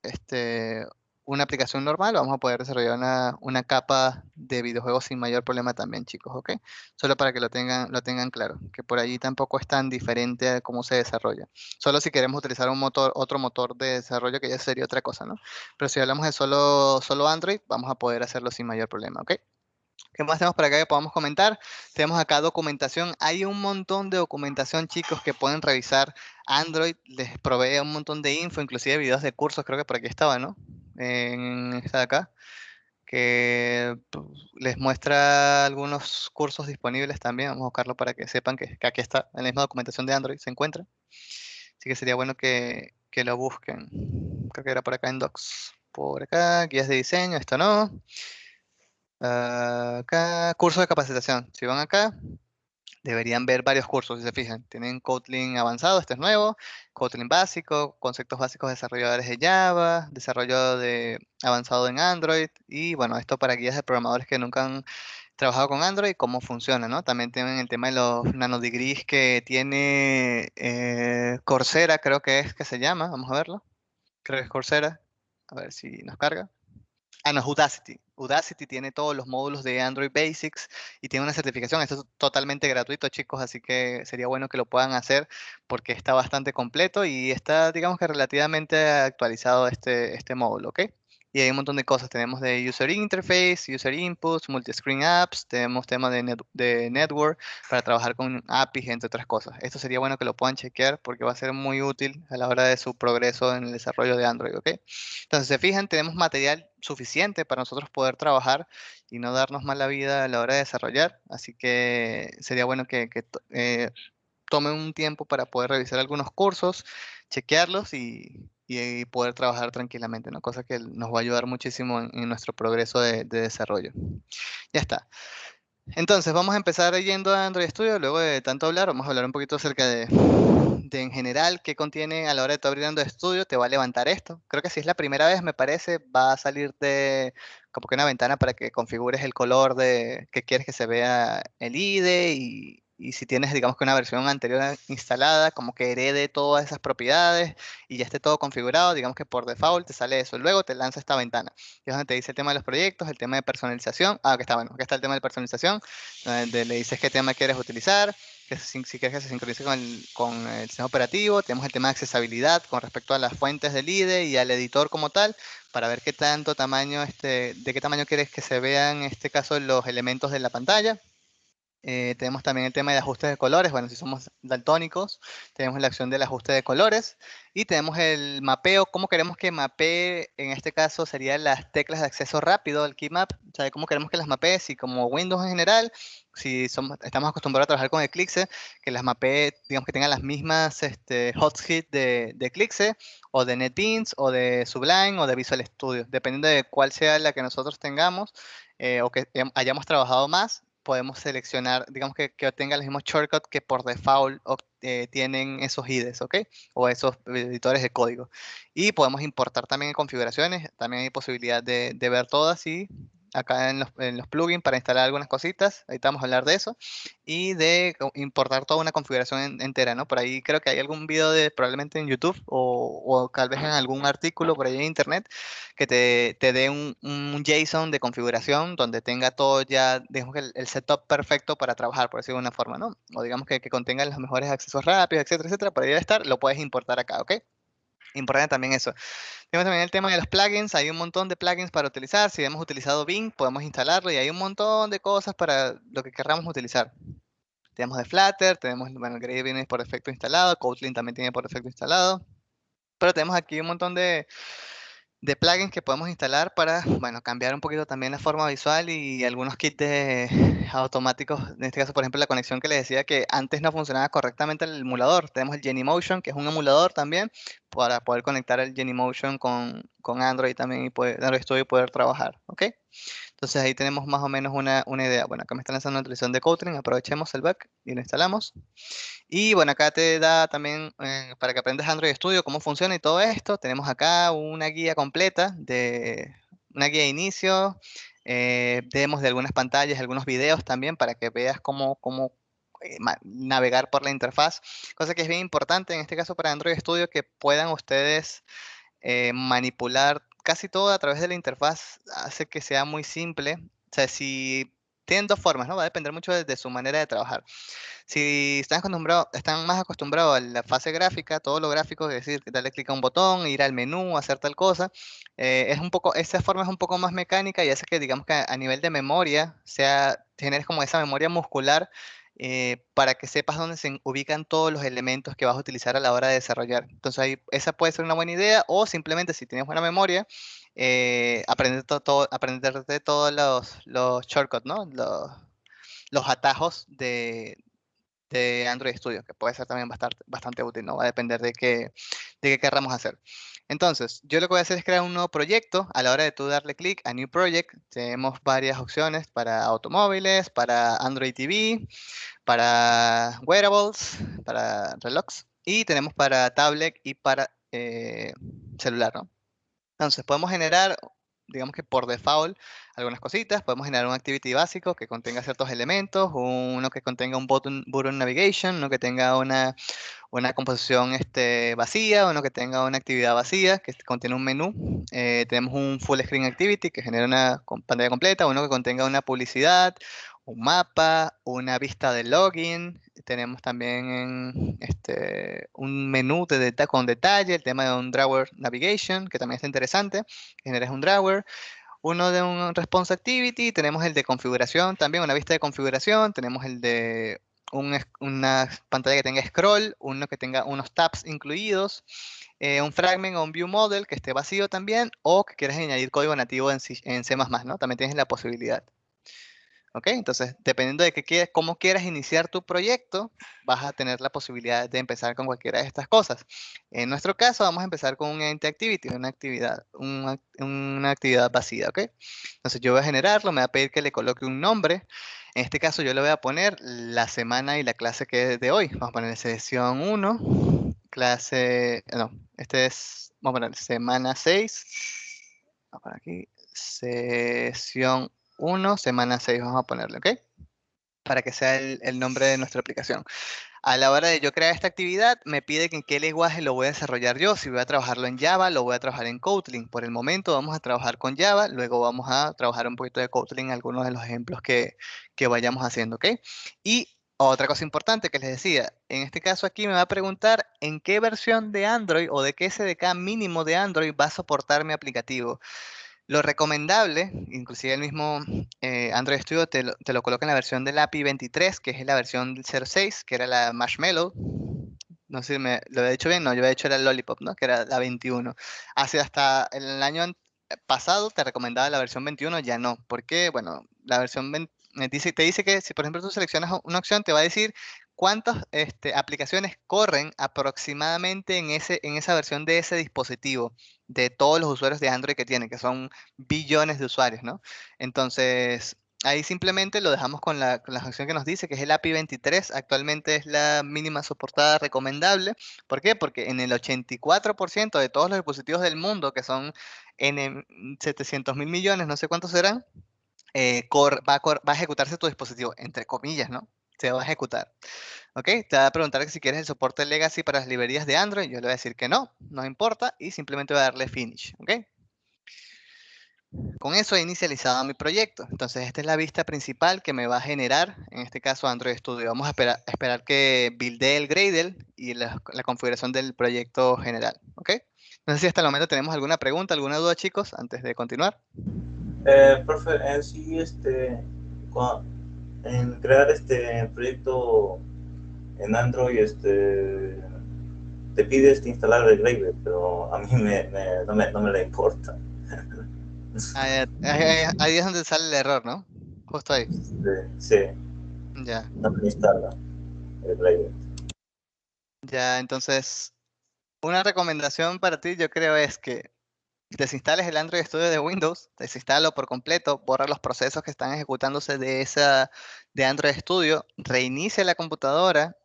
este una aplicación normal, vamos a poder desarrollar una capa de videojuegos sin mayor problema también, chicos, ¿ok? Solo para que lo tengan claro, que por allí tampoco es tan diferente a cómo se desarrolla. Solo si queremos utilizar otro motor de desarrollo, que ya sería otra cosa, ¿no? Pero si hablamos de solo Android, vamos a poder hacerlo sin mayor problema, ¿ok? ¿Qué más tenemos para acá que podamos comentar? Tenemos acá documentación. Hay un montón de documentación, chicos, que pueden revisar. Android les provee un montón de info, inclusive videos de cursos, creo que por aquí estaba, ¿no? En esta de acá, que les muestra algunos cursos disponibles también. Vamos a buscarlo para que sepan que aquí está, en la misma documentación de Android se encuentra. Así que sería bueno que lo busquen. Creo que era por acá en Docs. Por acá, guías de diseño, esto no. Acá, curso de capacitación. Si van acá, deberían ver varios cursos, si se fijan. Tienen Kotlin avanzado, este es nuevo, Kotlin básico, conceptos básicos de desarrolladores de Java, desarrollo avanzado en Android, y bueno, esto para guías de programadores que nunca han trabajado con Android, cómo funciona, ¿no? También tienen el tema de los nanodegrees que tiene Coursera, creo que es que se llama, vamos a verlo. Creo que es Coursera. A ver si nos carga. Ah, no, es Udacity. Udacity tiene todos los módulos de Android Basics y tiene una certificación. Esto es totalmente gratuito, chicos, así que sería bueno que lo puedan hacer porque está bastante completo y está, digamos que relativamente actualizado este módulo, ¿ok? Y hay un montón de cosas. Tenemos de User Interface, User Inputs, Multiscreen Apps, tenemos temas de Network para trabajar con APIs, entre otras cosas. Esto sería bueno que lo puedan chequear porque va a ser muy útil a la hora de su progreso en el desarrollo de Android, ¿ok? Entonces, se fijan, tenemos material suficiente para nosotros poder trabajar y no darnos mala vida a la hora de desarrollar. Así que sería bueno que tomen un tiempo para poder revisar algunos cursos, chequearlos y poder trabajar tranquilamente, ¿no? Cosa que nos va a ayudar muchísimo en nuestro progreso de desarrollo. Ya está. Entonces, vamos a empezar yendo a Android Studio. Luego de tanto hablar, vamos a hablar un poquito acerca de en general qué contiene a la hora de tu abrir Android Studio. Te va a levantar esto. Creo que si es la primera vez, me parece, va a salir de como que una ventana para que configures el color de que quieres que se vea el IDE y si tienes, digamos que una versión anterior instalada, como que herede todas esas propiedades y ya esté todo configurado, digamos que por default te sale eso. Luego te lanza esta ventana. Y es donde te dice el tema de los proyectos, el tema de personalización. Ah, que está bueno, aquí está el tema de personalización, donde le dices qué tema quieres utilizar, que si quieres que se sincronice con el sistema operativo. Tenemos el tema de accesibilidad con respecto a las fuentes del IDE y al editor como tal, para ver qué tanto tamaño, de qué tamaño quieres que se vean, en este caso, los elementos de la pantalla. Tenemos también el tema de ajustes de colores. Bueno, si somos daltónicos, tenemos la opción del ajuste de colores. Y tenemos el mapeo. ¿Cómo queremos que mapee? En este caso serían las teclas de acceso rápido, el keymap. O sea, cómo queremos que las mapee. Si como Windows en general, si estamos acostumbrados a trabajar con Eclipse, que las mapee, digamos que tengan las mismas hotkeys de Eclipse, o de NetBeans, o de Sublime, o de Visual Studio. Dependiendo de cuál sea la que nosotros tengamos, o que hayamos trabajado más, podemos seleccionar, digamos que obtenga los mismos shortcuts que por default tienen esos IDEs, ¿ok? O esos editores de código. Y podemos importar también en configuraciones, también hay posibilidad de ver todas y acá en los plugins para instalar algunas cositas, ahorita vamos a hablar de eso, y de importar toda una configuración entera, ¿no? Por ahí creo que hay algún video probablemente en YouTube o tal vez en algún artículo por ahí en internet que te dé un JSON de configuración donde tenga todo ya, digamos que el setup perfecto para trabajar, por decirlo de una forma, ¿no? O digamos que contenga los mejores accesos rápidos, etcétera, etcétera, por ahí debe estar, lo puedes importar acá, ¿ok? Importante también eso. Tenemos también el tema de los plugins. Hay un montón de plugins para utilizar. Si hemos utilizado Bing, podemos instalarlo y hay un montón de cosas para lo que queramos utilizar. Tenemos de Flutter, tenemos, bueno, el Gradle viene por defecto instalado, Kotlin también tiene por defecto instalado, pero tenemos aquí un montón de plugins que podemos instalar para, bueno, cambiar un poquito también la forma visual y algunos kits automáticos. En este caso, por ejemplo, la conexión que les decía que antes no funcionaba correctamente el emulador. Tenemos el Genymotion, que es un emulador también, para poder conectar el Genymotion con Android también y Android Studio y poder trabajar, ¿ok? Entonces ahí tenemos más o menos una idea. Bueno, acá me están lanzando una utilización de Kotlin, aprovechemos el back y lo instalamos. Y bueno, acá te da también, para que aprendas Android Studio, cómo funciona y todo esto. Tenemos acá una guía completa, una guía de inicio, demos de algunas pantallas, algunos videos también para que veas cómo navegar por la interfaz. Cosa que es bien importante en este caso para Android Studio, que puedan ustedes manipular casi todo a través de la interfaz hace que sea muy simple. O sea, si tienen dos formas, ¿no? Va a depender mucho de su manera de trabajar. Si están más acostumbrados a la fase gráfica, todo lo gráfico, es decir, darle clic a un botón, ir al menú, hacer tal cosa, esa forma es un poco más mecánica y hace que, digamos que a nivel de memoria, generes como esa memoria muscular para que sepas dónde se ubican todos los elementos que vas a utilizar a la hora de desarrollar. Entonces, esa puede ser una buena idea, o simplemente si tienes buena memoria, aprenderte todos los shortcuts, ¿no? Los atajos de Android Studio, que puede ser también bastante útil, ¿no? Va a depender de qué querramos hacer. Entonces, yo lo que voy a hacer es crear un nuevo proyecto. A la hora de tú darle clic a New Project, tenemos varias opciones para automóviles, para Android TV, para wearables, para relojes, y tenemos para tablet y para celular, ¿no? Entonces, podemos generar, digamos que por default, algunas cositas. Podemos generar un activity básico que contenga ciertos elementos, uno que contenga un button navigation, uno que tenga una composición vacía, uno que tenga una actividad vacía, que contiene un menú. Tenemos un full screen activity que genera una pantalla completa, uno que contenga una publicidad, un mapa, una vista de login. Tenemos también un menú con detalle, el tema de un drawer navigation, que también está interesante, que generes un drawer. Uno de un response activity, tenemos el de configuración, también una vista de configuración, tenemos el de una pantalla que tenga scroll, uno que tenga unos tabs incluidos, un fragment o un view model que esté vacío también, o que quieras añadir código nativo en C++, ¿no? También tienes la posibilidad. ¿Ok? Entonces, dependiendo de cómo quieras iniciar tu proyecto, vas a tener la posibilidad de empezar con cualquiera de estas cosas. En nuestro caso, vamos a empezar con un empty activity, una actividad vacía, ¿ok? Entonces, yo voy a generarlo, me va a pedir que le coloque un nombre. En este caso, yo le voy a poner la semana y la clase que es de hoy. Vamos a poner sesión 1, vamos a poner semana 6. Vamos a poner aquí, sesión 1, semana 6, vamos a ponerle, ¿ok? Para que sea el nombre de nuestra aplicación. A la hora de yo crear esta actividad, me pide que en qué lenguaje lo voy a desarrollar yo. Si voy a trabajarlo en Java, lo voy a trabajar en Kotlin. Por el momento vamos a trabajar con Java, luego vamos a trabajar un poquito de Kotlin en algunos de los ejemplos que vayamos haciendo, ¿ok? Y otra cosa importante que les decía, en este caso aquí me va a preguntar en qué versión de Android o de qué SDK mínimo de Android va a soportar mi aplicativo. Lo recomendable, inclusive el mismo Android Studio te lo coloca en la versión del API 23, que es la versión del 06, que era la Marshmallow. No sé si lo he dicho bien, no, yo he hecho la Lollipop, ¿no? Que era la 21. Hasta el año pasado te recomendaba la versión 21, ya no. Porque, bueno, la versión 20, te dice que si por ejemplo tú seleccionas una opción, te va a decir cuántas aplicaciones corren aproximadamente en esa versión de ese dispositivo, de todos los usuarios de Android que tiene, que son billones de usuarios, ¿no? Entonces, ahí simplemente lo dejamos con la opción que nos dice, que es el API 23, actualmente es la mínima soportada recomendable. ¿Por qué? Porque en el 84% de todos los dispositivos del mundo, que son en 700 mil millones, no sé cuántos serán, va a ejecutarse tu dispositivo, entre comillas, ¿no? Se va a ejecutar. ¿Ok? Te va a preguntar que si quieres el soporte legacy para las librerías de Android. Yo le voy a decir que no, no importa, y simplemente voy a darle finish. ¿Ok? Con eso he inicializado mi proyecto. Entonces, esta es la vista principal que me va a generar, en este caso, Android Studio. Vamos a esperar que buildee el Gradle y la configuración del proyecto general. ¿Ok? No sé si hasta el momento tenemos alguna pregunta, alguna duda, chicos, antes de continuar. Profe, en sí, en crear este proyecto en Android, te pides instalar el Gradle, pero a mí no me le importa. Ahí es donde sale el error, ¿no? Justo ahí. Sí, Ya, no me instala el Gradle. ya, entonces, una recomendación para ti, yo creo, es que desinstales el Android Studio de Windows, desinstálalo por completo, borra los procesos que están ejecutándose de Android Studio, reinicia la computadora,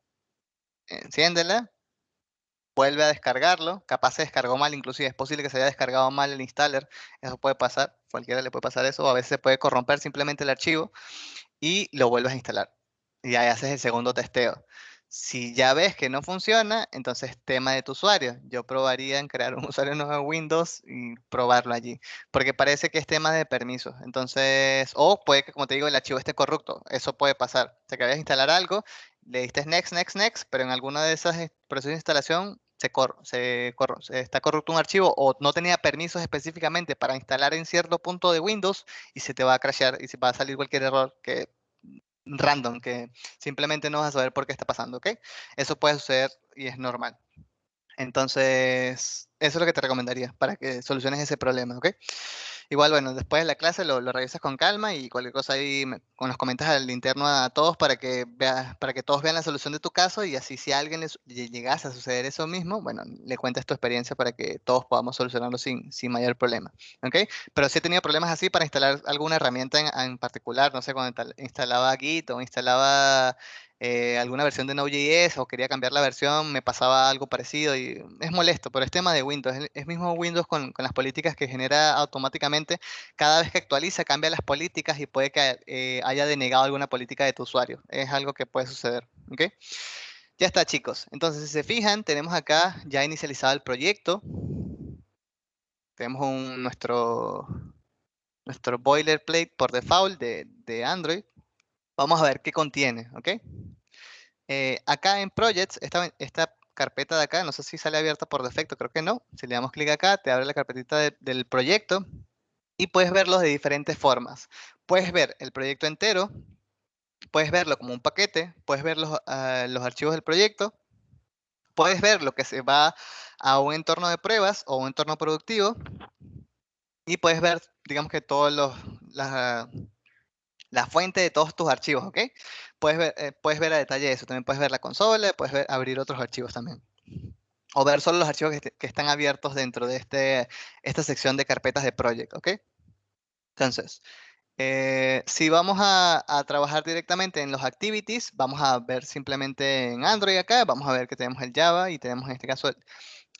enciéndela, vuelve a descargarlo, capaz se descargó mal, inclusive es posible que se haya descargado mal el installer, eso puede pasar, cualquiera le puede pasar eso, o a veces se puede corromper simplemente el archivo y lo vuelves a instalar. Y ahí haces el segundo testeo. Si ya ves que no funciona, entonces tema de tu usuario. Yo probaría en crear un usuario nuevo en Windows y probarlo allí, porque parece que es tema de permisos. Entonces, o puede que, como te digo, el archivo esté corrupto. Eso puede pasar. O sea, que vayas a instalar algo, le diste next, next, next, pero en alguna de esas procesos de instalación está corrupto un archivo o no tenía permisos específicamente para instalar en cierto punto de Windows y se te va a crashear y se va a salir cualquier error que random, que simplemente no vas a saber por qué está pasando, ¿ok? Eso puede suceder y es normal. Entonces, eso es lo que te recomendaría para que soluciones ese problema, ¿ok? Igual, bueno, después de la clase lo revisas con calma y cualquier cosa ahí nos comentas al interno a todos para que todos vean la solución de tu caso y así si a alguien le llegase a suceder eso mismo, bueno, le cuentes tu experiencia para que todos podamos solucionarlo sin mayor problema, ¿ok? Pero sí he tenido problemas así para instalar alguna herramienta en particular, no sé, cuando instalaba Git o instalaba alguna versión de Node.js o quería cambiar la versión, me pasaba algo parecido y es molesto, pero es tema de Windows. Es mismo Windows con las políticas que genera automáticamente. Cada vez que actualiza, cambia las políticas y puede que haya denegado alguna política de tu usuario. Es algo que puede suceder. ¿Ok? Ya está, chicos. Entonces, si se fijan, tenemos acá ya inicializado el proyecto. Tenemos nuestro boilerplate por default de Android. Vamos a ver qué contiene, ¿ok? Acá en Projects, esta carpeta de acá, no sé si sale abierta por defecto, creo que no. Si le damos clic acá, te abre la carpetita del proyecto y puedes verlos de diferentes formas. Puedes ver el proyecto entero, puedes verlo como un paquete, puedes ver los archivos del proyecto, puedes ver lo que se va a un entorno de pruebas o un entorno productivo y puedes ver, digamos que todos la fuente de todos tus archivos, ¿ok? Puedes ver a detalle eso. También puedes ver la consola, abrir otros archivos también. O ver solo los archivos que están abiertos dentro de esta sección de carpetas de project, ¿ok? Entonces, si vamos a trabajar directamente en los activities, vamos a ver simplemente en Android acá, vamos a ver que tenemos el Java y tenemos en este caso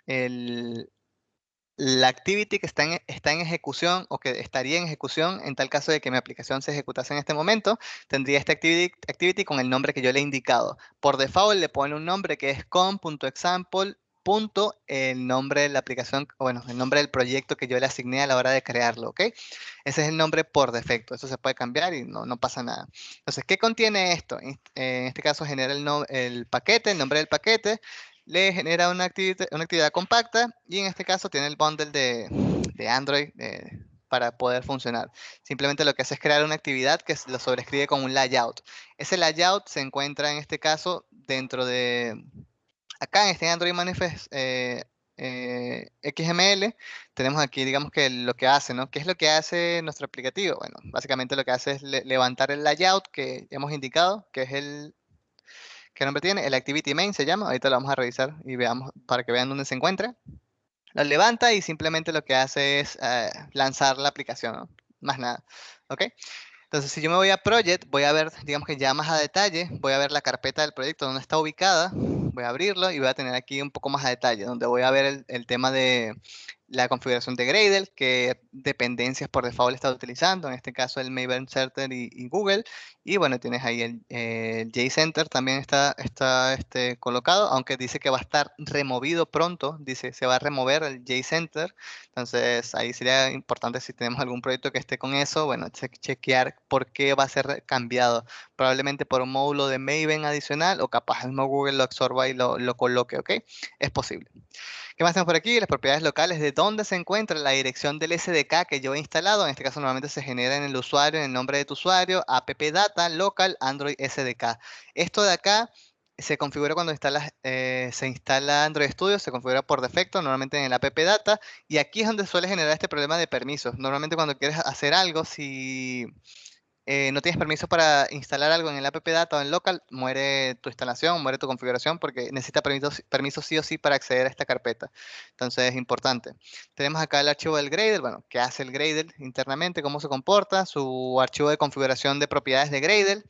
el, la activity que está en ejecución o que estaría en ejecución en tal caso de que mi aplicación se ejecutase en este momento, tendría esta activity con el nombre que yo le he indicado. Por default le pone un nombre que es com.example. El nombre de la aplicación, bueno, el nombre del proyecto que yo le asigné a la hora de crearlo, ¿ok? Ese es el nombre por defecto, eso se puede cambiar y no pasa nada. Entonces, ¿qué contiene esto? En este caso genera el paquete, el nombre del paquete, le genera una actividad compacta y en este caso tiene el bundle de Android para poder funcionar. Simplemente lo que hace es crear una actividad que lo sobrescribe con un layout. Ese layout se encuentra en este caso dentro de, acá en este Android Manifest XML, tenemos aquí, digamos que lo que hace, ¿no? ¿Qué es lo que hace nuestro aplicativo? Bueno, básicamente lo que hace es levantar el layout que hemos indicado, que es ¿qué nombre tiene? El Activity Main se llama. Ahorita lo vamos a revisar y veamos para que vean dónde se encuentra. Lo levanta y simplemente lo que hace es lanzar la aplicación, ¿no? Más nada. ¿Ok? Entonces, si yo me voy a Project, voy a ver, digamos que ya más a detalle, voy a ver la carpeta del proyecto donde está ubicada, voy a abrirlo y voy a tener aquí un poco más a detalle, donde voy a ver el tema de la configuración de Gradle, qué dependencias por default está utilizando, en este caso el Maven Center y Google, y bueno, tienes ahí el JCenter también está colocado, aunque dice que va a estar removido pronto, dice se va a remover el JCenter, entonces ahí sería importante si tenemos algún proyecto que esté con eso, bueno, chequear por qué va a ser cambiado, probablemente por un módulo de Maven adicional o capaz el mismo Google lo absorba y lo coloque, ¿ok? Es posible. ¿Qué más tenemos por aquí? Las propiedades locales, de dónde se encuentra la dirección del SDK que yo he instalado. En este caso normalmente se genera en el usuario, en el nombre de tu usuario, appdata local Android SDK. Esto de acá se configura cuando se instala Android Studio, se configura por defecto, normalmente en el appdata, y aquí es donde suele generar este problema de permisos. Normalmente cuando quieres hacer algo, si no tienes permiso para instalar algo en el appdata o en local, muere tu instalación, muere tu configuración porque necesita permiso sí o sí para acceder a esta carpeta. Entonces es importante. Tenemos acá el archivo del Gradle, bueno, qué hace el Gradle internamente, cómo se comporta, su archivo de configuración de propiedades de Gradle.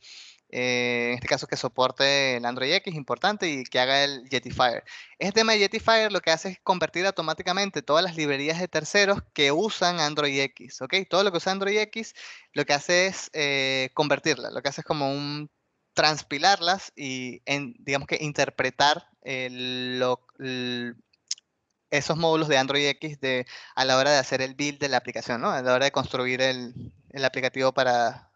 En este caso que soporte el Android X, importante, y que haga el Jettifier. Este tema de Jettifier lo que hace es convertir automáticamente todas las librerías de terceros que usan Android X, ¿ok? Todo lo que usa Android X, lo que hace es convertirla, lo que hace es como transpilarlas y, digamos que interpretar esos módulos de Android X a la hora de hacer el build de la aplicación, ¿no? A la hora de construir el aplicativo para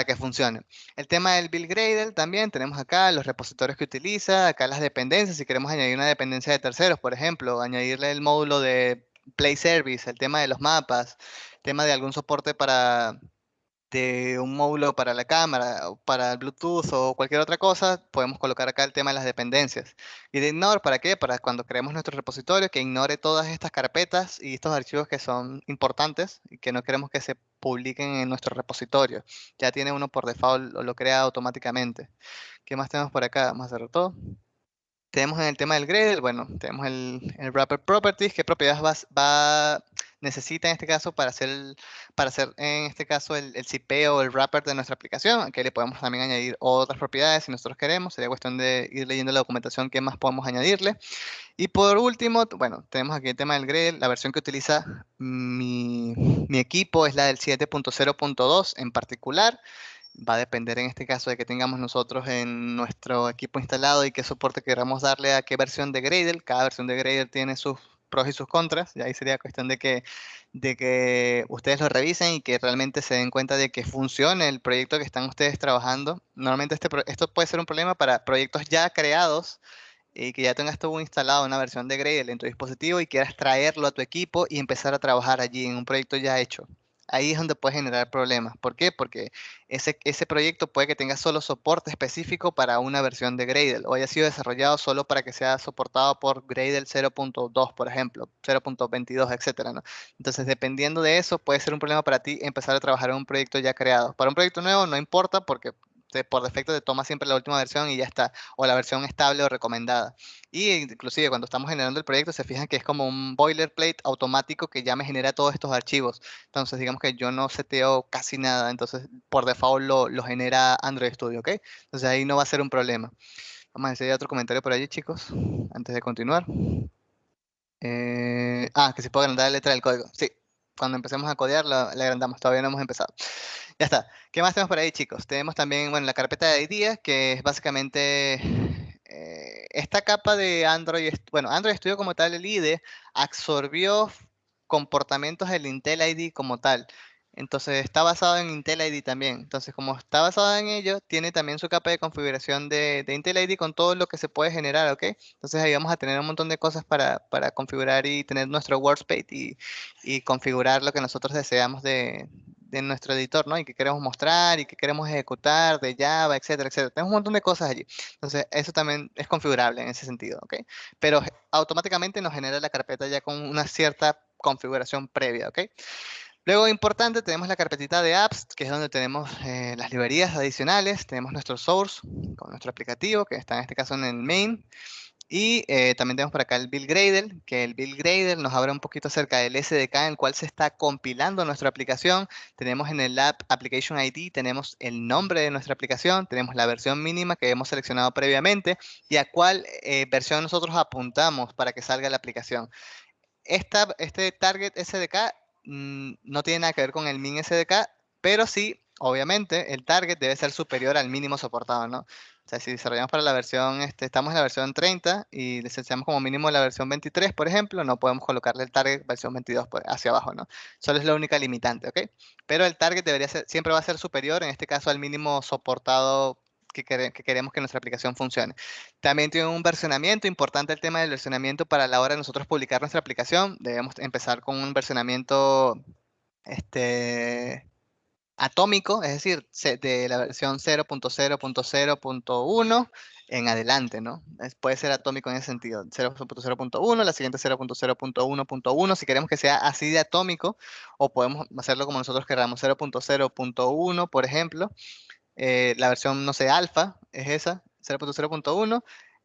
que funcione. El tema del build Gradle también tenemos acá los repositorios que utiliza, acá las dependencias, si queremos añadir una dependencia de terceros, por ejemplo, añadirle el módulo de Play Service, el tema de los mapas, tema de algún soporte de un módulo para la cámara, o para el Bluetooth o cualquier otra cosa, podemos colocar acá el tema de las dependencias. Y de ignore, ¿para qué? Para cuando creemos nuestro repositorio, que ignore todas estas carpetas y estos archivos que son importantes y que no queremos que se publiquen en nuestro repositorio. Ya tiene uno por default, o lo crea automáticamente. ¿Qué más tenemos por acá? Vamos a hacerlo todo. Tenemos en el tema del Gradle, bueno, tenemos el wrapper properties, qué propiedades necesita en este caso para hacer en este caso el CP o el wrapper de nuestra aplicación. Aquí le podemos también añadir otras propiedades si nosotros queremos. Sería cuestión de ir leyendo la documentación, qué más podemos añadirle. Y por último, bueno, tenemos aquí el tema del Gradle. La versión que utiliza mi equipo es la del 7.0.2 en particular. Va a depender en este caso de que tengamos nosotros en nuestro equipo instalado y qué soporte queramos darle a qué versión de Gradle. Cada versión de Gradle tiene sus pros y sus contras, y ahí sería cuestión de que ustedes lo revisen y que realmente se den cuenta de que funcione el proyecto que están ustedes trabajando. Normalmente esto puede ser un problema para proyectos ya creados y que ya tengas todo instalado, una versión de Gradle en tu dispositivo y quieras traerlo a tu equipo y empezar a trabajar allí en un proyecto ya hecho. Ahí es donde puedes generar problemas. ¿Por qué? Porque ese proyecto puede que tenga solo soporte específico para una versión de Gradle o haya sido desarrollado solo para que sea soportado por Gradle 0.2, por ejemplo, 0.22, etcétera, ¿no? Entonces, dependiendo de eso, puede ser un problema para ti empezar a trabajar en un proyecto ya creado. Para un proyecto nuevo no importa porque por defecto te toma siempre la última versión y ya está, o la versión estable o recomendada. Y inclusive cuando estamos generando el proyecto se fijan que es como un boilerplate automático que ya me genera todos estos archivos. Entonces digamos que yo no seteo casi nada, entonces por default lo genera Android Studio, ¿ok? Entonces ahí no va a ser un problema. Vamos a hacer otro comentario por allí, chicos, antes de continuar. Que se puede agrandar la letra del código. Sí, cuando empecemos a codear la agrandamos, todavía no hemos empezado. Ya está. ¿Qué más tenemos por ahí, chicos? Tenemos también, bueno, la carpeta de ideas, que es básicamente esta capa de Android. Bueno, Android Studio como tal, el IDE, absorbió comportamientos del Intel ID como tal. Entonces está basado en Intel ID también. Entonces, como está basado en ello, tiene también su capa de configuración de Intel ID con todo lo que se puede generar, ¿ok? Entonces ahí vamos a tener un montón de cosas para configurar y tener nuestro workspace y configurar lo que nosotros deseamos de nuestro editor, ¿no? Y que queremos mostrar y que queremos ejecutar de Java, etcétera, etcétera. Tenemos un montón de cosas allí. Entonces, eso también es configurable en ese sentido, ¿ok? Pero automáticamente nos genera la carpeta ya con una cierta configuración previa, ¿ok? Luego, importante, tenemos la carpetita de apps, que es donde tenemos las librerías adicionales. Tenemos nuestro source con nuestro aplicativo, que está en este caso en el main. Y también tenemos por acá el build Gradle, que el build Gradle nos habla un poquito acerca del SDK en el cual se está compilando nuestra aplicación. Tenemos en el app Application ID, tenemos el nombre de nuestra aplicación, tenemos la versión mínima que hemos seleccionado previamente y a cuál versión nosotros apuntamos para que salga la aplicación. Este target SDK no tiene nada que ver con el min SDK, pero sí, obviamente, el target debe ser superior al mínimo soportado, ¿no? O sea, si desarrollamos para la versión, estamos en la versión 30 y licenciamos como mínimo la versión 23, por ejemplo, no podemos colocarle el target versión 22 hacia abajo, ¿no? Solo es la única limitante, ¿ok? Pero el target siempre va a ser superior, en este caso, al mínimo soportado que queremos que nuestra aplicación funcione. También tiene un versionamiento, importante el tema del versionamiento para la hora de nosotros publicar nuestra aplicación. Debemos empezar con un versionamiento atómico, es decir, de la versión 0.0.0.1 en adelante, ¿no? Puede ser atómico en ese sentido, 0.0.1, la siguiente 0.0.1.1, si queremos que sea así de atómico, o podemos hacerlo como nosotros queramos, 0.0.1, por ejemplo. La versión, no sé, alfa es esa, 0.0.1,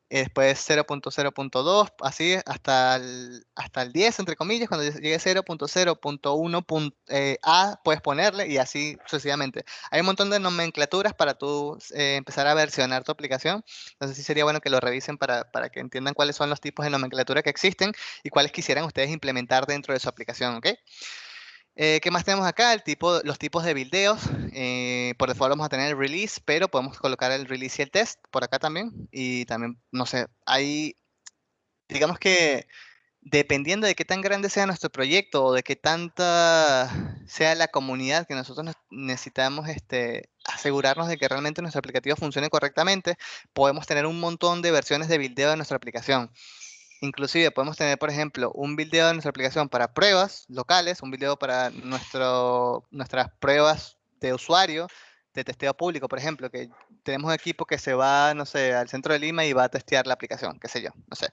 después 0.0.2, así hasta el 10, entre comillas, cuando llegue 0.0.1 puedes ponerle y así sucesivamente. Hay un montón de nomenclaturas para tú empezar a versionar tu aplicación, entonces sí sería bueno que lo revisen para que entiendan cuáles son los tipos de nomenclatura que existen y cuáles quisieran ustedes implementar dentro de su aplicación, ¿ok? ¿Qué más tenemos acá? Los tipos de buildeos. Por default vamos a tener el release, pero podemos colocar el release y el test por acá también. Y también, no sé, digamos que dependiendo de qué tan grande sea nuestro proyecto o de qué tanta sea la comunidad que nosotros necesitamos asegurarnos de que realmente nuestro aplicativo funcione correctamente, podemos tener un montón de versiones de buildeo de nuestra aplicación. Inclusive podemos tener, por ejemplo, un buildeo de nuestra aplicación para pruebas locales, un buildeo para nuestras pruebas de usuario, de testeo público, por ejemplo, que tenemos un equipo que se va, no sé, al centro de Lima y va a testear la aplicación, qué sé yo, no sé.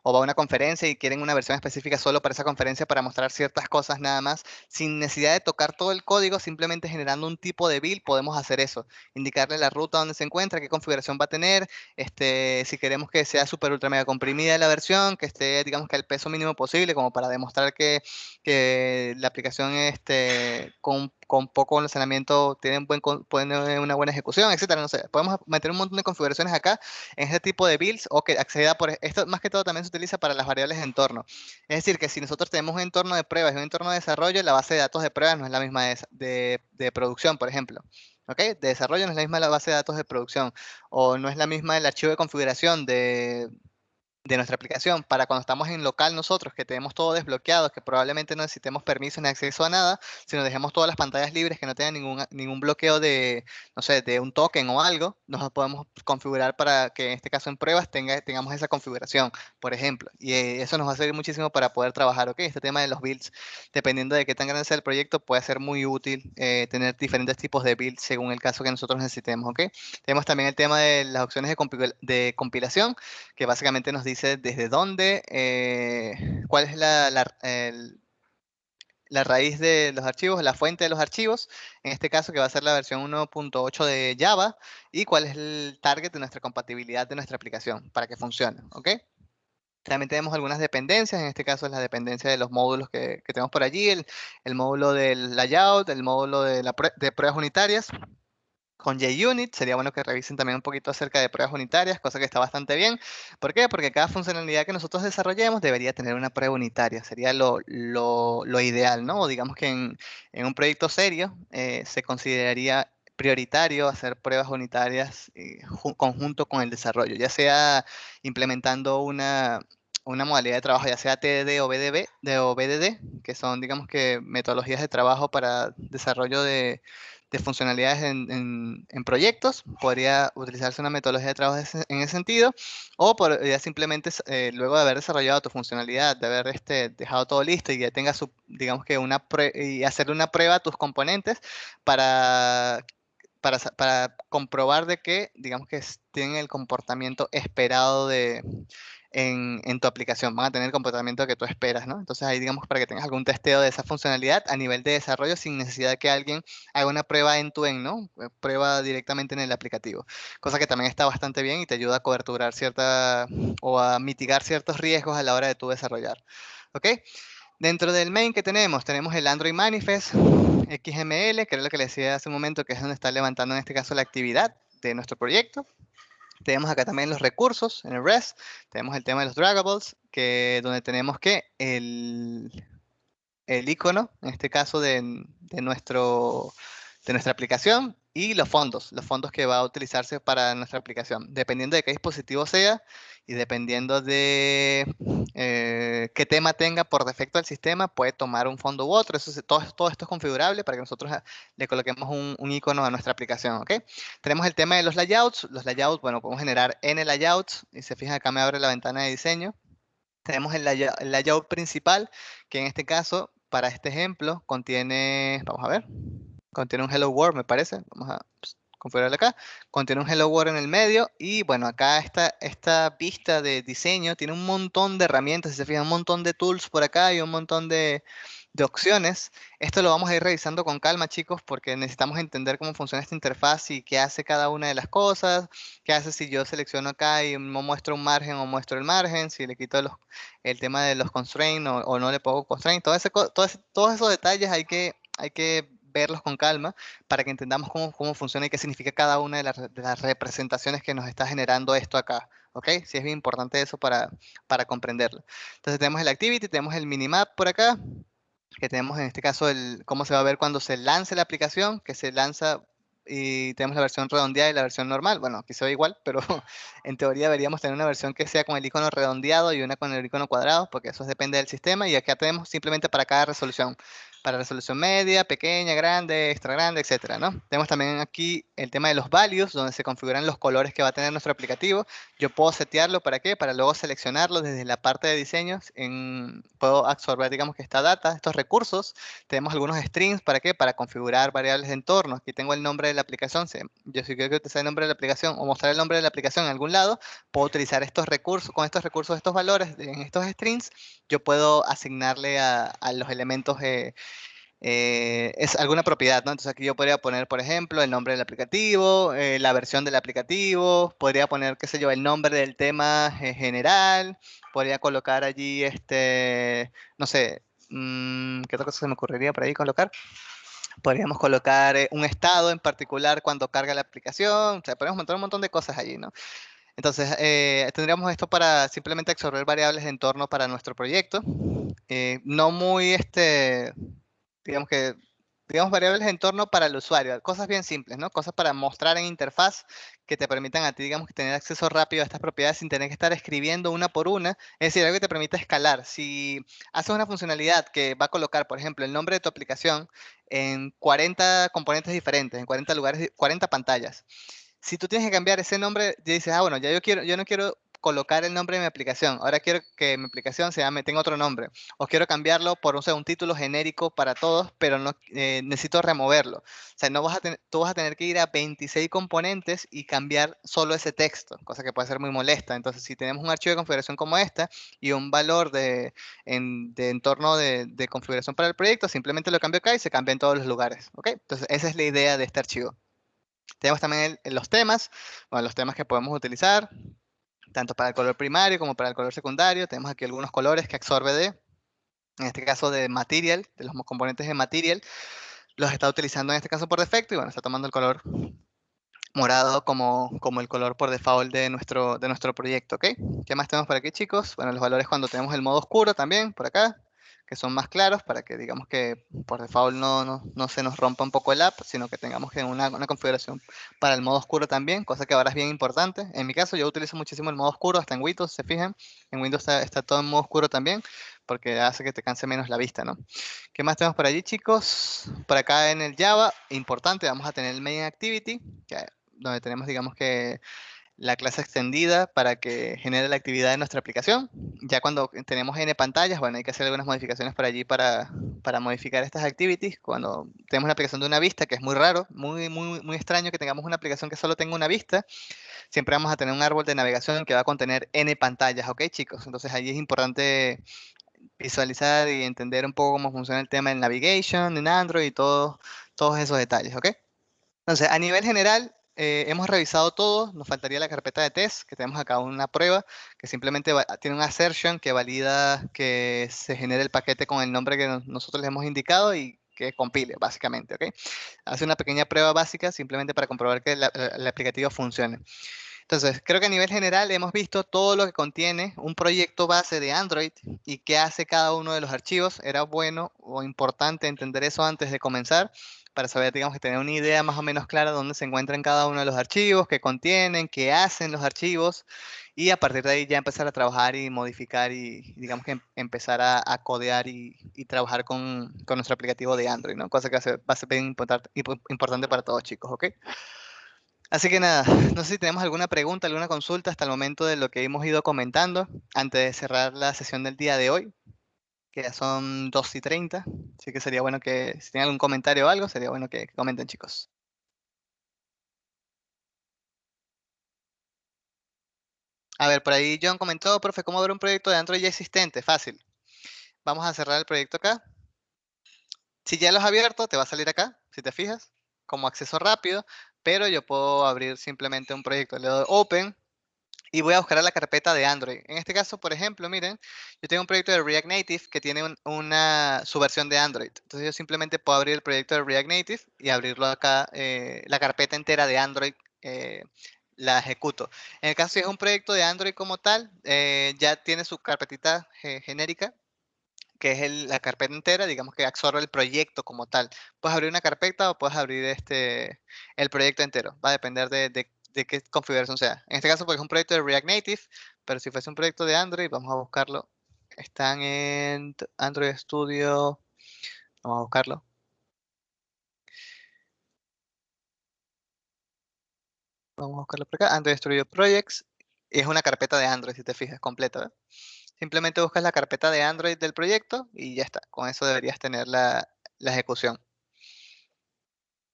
O va a una conferencia y quieren una versión específica solo para esa conferencia para mostrar ciertas cosas nada más, sin necesidad de tocar todo el código, simplemente generando un tipo de build, podemos hacer eso. Indicarle la ruta donde se encuentra, qué configuración va a tener, si queremos que sea súper ultra mega comprimida la versión, que esté, digamos que al peso mínimo posible, como para demostrar que la aplicación con poco almacenamiento tiene una buena ejecución, etcétera. No sé, podemos meter un montón de configuraciones acá en este tipo de builds o que acceda por esto, más que todo también se utiliza para las variables de entorno. Es decir, que si nosotros tenemos un entorno de pruebas y un entorno de desarrollo, la base de datos de pruebas no es la misma de producción, por ejemplo. ¿Ok? De desarrollo no es la misma la base de datos de producción o no es la misma el archivo de configuración de nuestra aplicación para cuando estamos en local nosotros, que tenemos todo desbloqueado, que probablemente no necesitemos permiso ni acceso a nada, sino dejemos todas las pantallas libres que no tengan ningún bloqueo de, no sé, de un token o algo, nos podemos configurar para que en este caso en pruebas tengamos esa configuración, por ejemplo. Y eso nos va a servir muchísimo para poder trabajar, ¿ok? Este tema de los builds, dependiendo de qué tan grande sea el proyecto, puede ser muy útil tener diferentes tipos de builds según el caso que nosotros necesitemos, ¿ok? Tenemos también el tema de las opciones de compilación, que básicamente nos dice desde dónde, cuál es la raíz de los archivos, la fuente de los archivos, en este caso que va a ser la versión 1.8 de Java, y cuál es el target de nuestra compatibilidad de nuestra aplicación para que funcione, ¿ok? También tenemos algunas dependencias, en este caso es la dependencia de los módulos que tenemos por allí, el módulo del layout, el módulo de pruebas unitarias, con JUnit. Sería bueno que revisen también un poquito acerca de pruebas unitarias, cosa que está bastante bien. ¿Por qué? Porque cada funcionalidad que nosotros desarrollemos debería tener una prueba unitaria. Sería lo ideal, ¿no? O digamos que en un proyecto serio se consideraría prioritario hacer pruebas unitarias conjunto con el desarrollo, ya sea implementando una modalidad de trabajo, ya sea TDD o BDD, que son, digamos que, metodologías de trabajo para desarrollo de funcionalidades en proyectos. Podría utilizarse una metodología de trabajo en ese sentido, o podría simplemente, luego de haber desarrollado tu funcionalidad, de haber dejado todo listo y ya tengas, digamos que, y hacerle una prueba a tus componentes para para comprobar de que, digamos que tienen el comportamiento esperado en tu aplicación, van a tener el comportamiento que tú esperas, ¿no? Entonces ahí, digamos, para que tengas algún testeo de esa funcionalidad a nivel de desarrollo sin necesidad de que alguien haga una prueba end-to-end, ¿no? Prueba directamente en el aplicativo, cosa que también está bastante bien y te ayuda a coberturar o a mitigar ciertos riesgos a la hora de tu desarrollar, ¿ok? Dentro del main que tenemos el Android Manifest XML, que era lo que les decía hace un momento, que es donde está levantando en este caso la actividad de nuestro proyecto. Tenemos acá también los recursos en el REST. Tenemos el tema de los dragables, donde tenemos que el icono, en este caso de nuestra aplicación, y los fondos que va a utilizarse para nuestra aplicación. Dependiendo de qué dispositivo sea y dependiendo de qué tema tenga por defecto el sistema, puede tomar un fondo u otro. Todo esto es configurable para que nosotros le coloquemos un icono a nuestra aplicación, ¿ok? Tenemos el tema de los layouts. Los layouts, bueno, podemos generar N layouts, y se fijan acá me abre la ventana de diseño. Tenemos el layout principal, que en este caso, para este ejemplo, vamos a ver, contiene un Hello World, me parece. Vamos a configurarlo acá. Contiene un Hello World en el medio y bueno, acá esta vista de diseño tiene un montón de herramientas, si se fijan, un montón de tools por acá y un montón de opciones. Esto lo vamos a ir revisando con calma, chicos, porque necesitamos entender cómo funciona esta interfaz y qué hace cada una de las cosas, qué hace si yo selecciono acá y muestro un margen o muestro el margen, si le quito el tema de los constraints o no le pongo constraints. Todos esos detalles hay que verlos con calma para que entendamos cómo funciona y qué significa cada una de las representaciones que nos está generando esto acá. ¿Ok? Sí, es bien importante eso para comprenderlo. Entonces tenemos el activity, tenemos el minimap por acá. que tenemos en este caso cómo se va a ver cuando se lance la aplicación, que se lanza y tenemos la versión redondeada y la versión normal. Bueno, aquí se ve igual, pero en teoría deberíamos tener una versión que sea con el icono redondeado y una con el icono cuadrado, porque eso depende del sistema. Y acá tenemos simplemente para cada resolución, para resolución media, pequeña, grande, extra grande, etcétera, ¿no? Tenemos también aquí el tema de los values, donde se configuran los colores que va a tener nuestro aplicativo. Yo puedo setearlo ¿para qué? Para luego seleccionarlo desde la parte de diseños. Puedo absorber, digamos que esta data, estos recursos. Tenemos algunos strings ¿para qué? Para configurar variables de entorno. Aquí tengo el nombre de la aplicación. Yo si quiero utilizar el nombre de la aplicación o mostrar el nombre de la aplicación en algún lado, puedo utilizar estos recursos, con estos recursos, estos valores en estos strings, yo puedo asignarle a los elementos es alguna propiedad, ¿no? Entonces aquí yo podría poner, por ejemplo, el nombre del aplicativo, la versión del aplicativo, podría poner, qué sé yo, el nombre del tema general, podría colocar allí, no sé, ¿qué otra cosa se me ocurriría por ahí colocar? Podríamos colocar un estado en particular cuando carga la aplicación, o sea, podemos montar un montón de cosas allí, ¿no? Entonces, tendríamos esto para simplemente absorber variables de entorno para nuestro proyecto. No muy, digamos que, digamos variables de entorno para el usuario, cosas bien simples, ¿no? Cosas para mostrar en interfaz que te permitan a ti, digamos, que tener acceso rápido a estas propiedades sin tener que estar escribiendo una por una. Es decir, algo que te permita escalar. Si haces una funcionalidad que va a colocar, por ejemplo, el nombre de tu aplicación en 40 componentes diferentes, en 40 lugares, 40 pantallas. Si tú tienes que cambiar ese nombre, ya dices, bueno, ya yo no quiero colocar el nombre de mi aplicación, ahora quiero que mi aplicación tenga otro nombre, o quiero cambiarlo por, o sea, un título genérico para todos, pero no necesito removerlo. O sea, no vas a tú vas a tener que ir a 26 componentes y cambiar solo ese texto, cosa que puede ser muy molesta. Entonces, si tenemos un archivo de configuración como esta y un valor de entorno de configuración para el proyecto, simplemente lo cambio acá y se cambia en todos los lugares. ¿Ok? Entonces, esa es la idea de este archivo. Tenemos también los temas, bueno, los temas que podemos utilizar, tanto para el color primario como para el color secundario. Tenemos aquí algunos colores que absorbe en este caso de Material, de los componentes de Material. Los está utilizando en este caso por defecto y bueno, está tomando el color morado como el color por default de nuestro proyecto, ¿ok? ¿Qué más tenemos por aquí, chicos? Bueno, los valores cuando tenemos el modo oscuro también, por acá, que son más claros para que digamos que por default no se nos rompa un poco el app, sino que tengamos que una configuración para el modo oscuro también, cosa que ahora es bien importante. En mi caso yo utilizo muchísimo el modo oscuro, hasta en Windows, se fijan, en Windows está todo en modo oscuro también, porque hace que te canse menos la vista, ¿no? ¿Qué más tenemos por allí, chicos? Por acá en el Java, importante, vamos a tener el main activity, donde tenemos, digamos que la clase extendida para que genere la actividad de nuestra aplicación. Ya cuando tenemos N pantallas, bueno, hay que hacer algunas modificaciones por allí para modificar estas activities. Cuando tenemos una aplicación de una vista, que es muy raro, muy extraño que tengamos una aplicación que solo tenga una vista, siempre vamos a tener un árbol de navegación que va a contener N pantallas, ¿ok, chicos? Entonces allí es importante visualizar y entender un poco cómo funciona el tema del navigation en Android y todos esos detalles, ¿ok? Entonces, a nivel general, hemos revisado todo. Nos faltaría la carpeta de test, que tenemos acá una prueba que simplemente tiene un assertion que valida que se genere el paquete con el nombre que nosotros le hemos indicado y que compile, básicamente, ¿ok? Hace una pequeña prueba básica simplemente para comprobar que el aplicativo funcione. Entonces, creo que a nivel general hemos visto todo lo que contiene un proyecto base de Android y qué hace cada uno de los archivos. Era bueno o importante entender eso antes de comenzar para saber, digamos, que tener una idea más o menos clara de dónde se encuentran cada uno de los archivos, qué contienen, qué hacen los archivos y a partir de ahí ya empezar a trabajar y modificar y digamos que empezar a codear y trabajar con nuestro aplicativo de Android, ¿no? Cosa que va a ser bien importante para todos, chicos, ¿ok? Así que nada, no sé si tenemos alguna pregunta, alguna consulta hasta el momento de lo que hemos ido comentando antes de cerrar la sesión del día de hoy, que ya son 2:30. Así que sería bueno que si tienen algún comentario o algo, sería bueno que comenten, chicos. A ver, por ahí John comentó, profe, ¿cómo ver un proyecto de Android ya existente? Fácil. Vamos a cerrar el proyecto acá. Si ya lo has abierto, te va a salir acá, si te fijas, como acceso rápido, pero yo puedo abrir simplemente un proyecto. Le doy Open. Y voy a buscar a la carpeta de Android. En este caso, por ejemplo, miren, yo tengo un proyecto de React Native que tiene su versión de Android. Entonces yo simplemente puedo abrir el proyecto de React Native y abrirlo acá, la carpeta entera de Android, la ejecuto. En el caso si es un proyecto de Android como tal, ya tiene su carpetita genérica. que es la carpeta entera, digamos que absorbe el proyecto como tal. Puedes abrir una carpeta o puedes abrir el proyecto entero. Va a depender de qué configuración sea. En este caso, porque es un proyecto de React Native, pero si fuese un proyecto de Android, vamos a buscarlo. Están en Android Studio. Vamos a buscarlo. Vamos a buscarlo por acá. Android Studio Projects. Es una carpeta de Android, si te fijas, completa, ¿verdad? Simplemente buscas la carpeta de Android del proyecto y ya está. Con eso deberías tener la ejecución.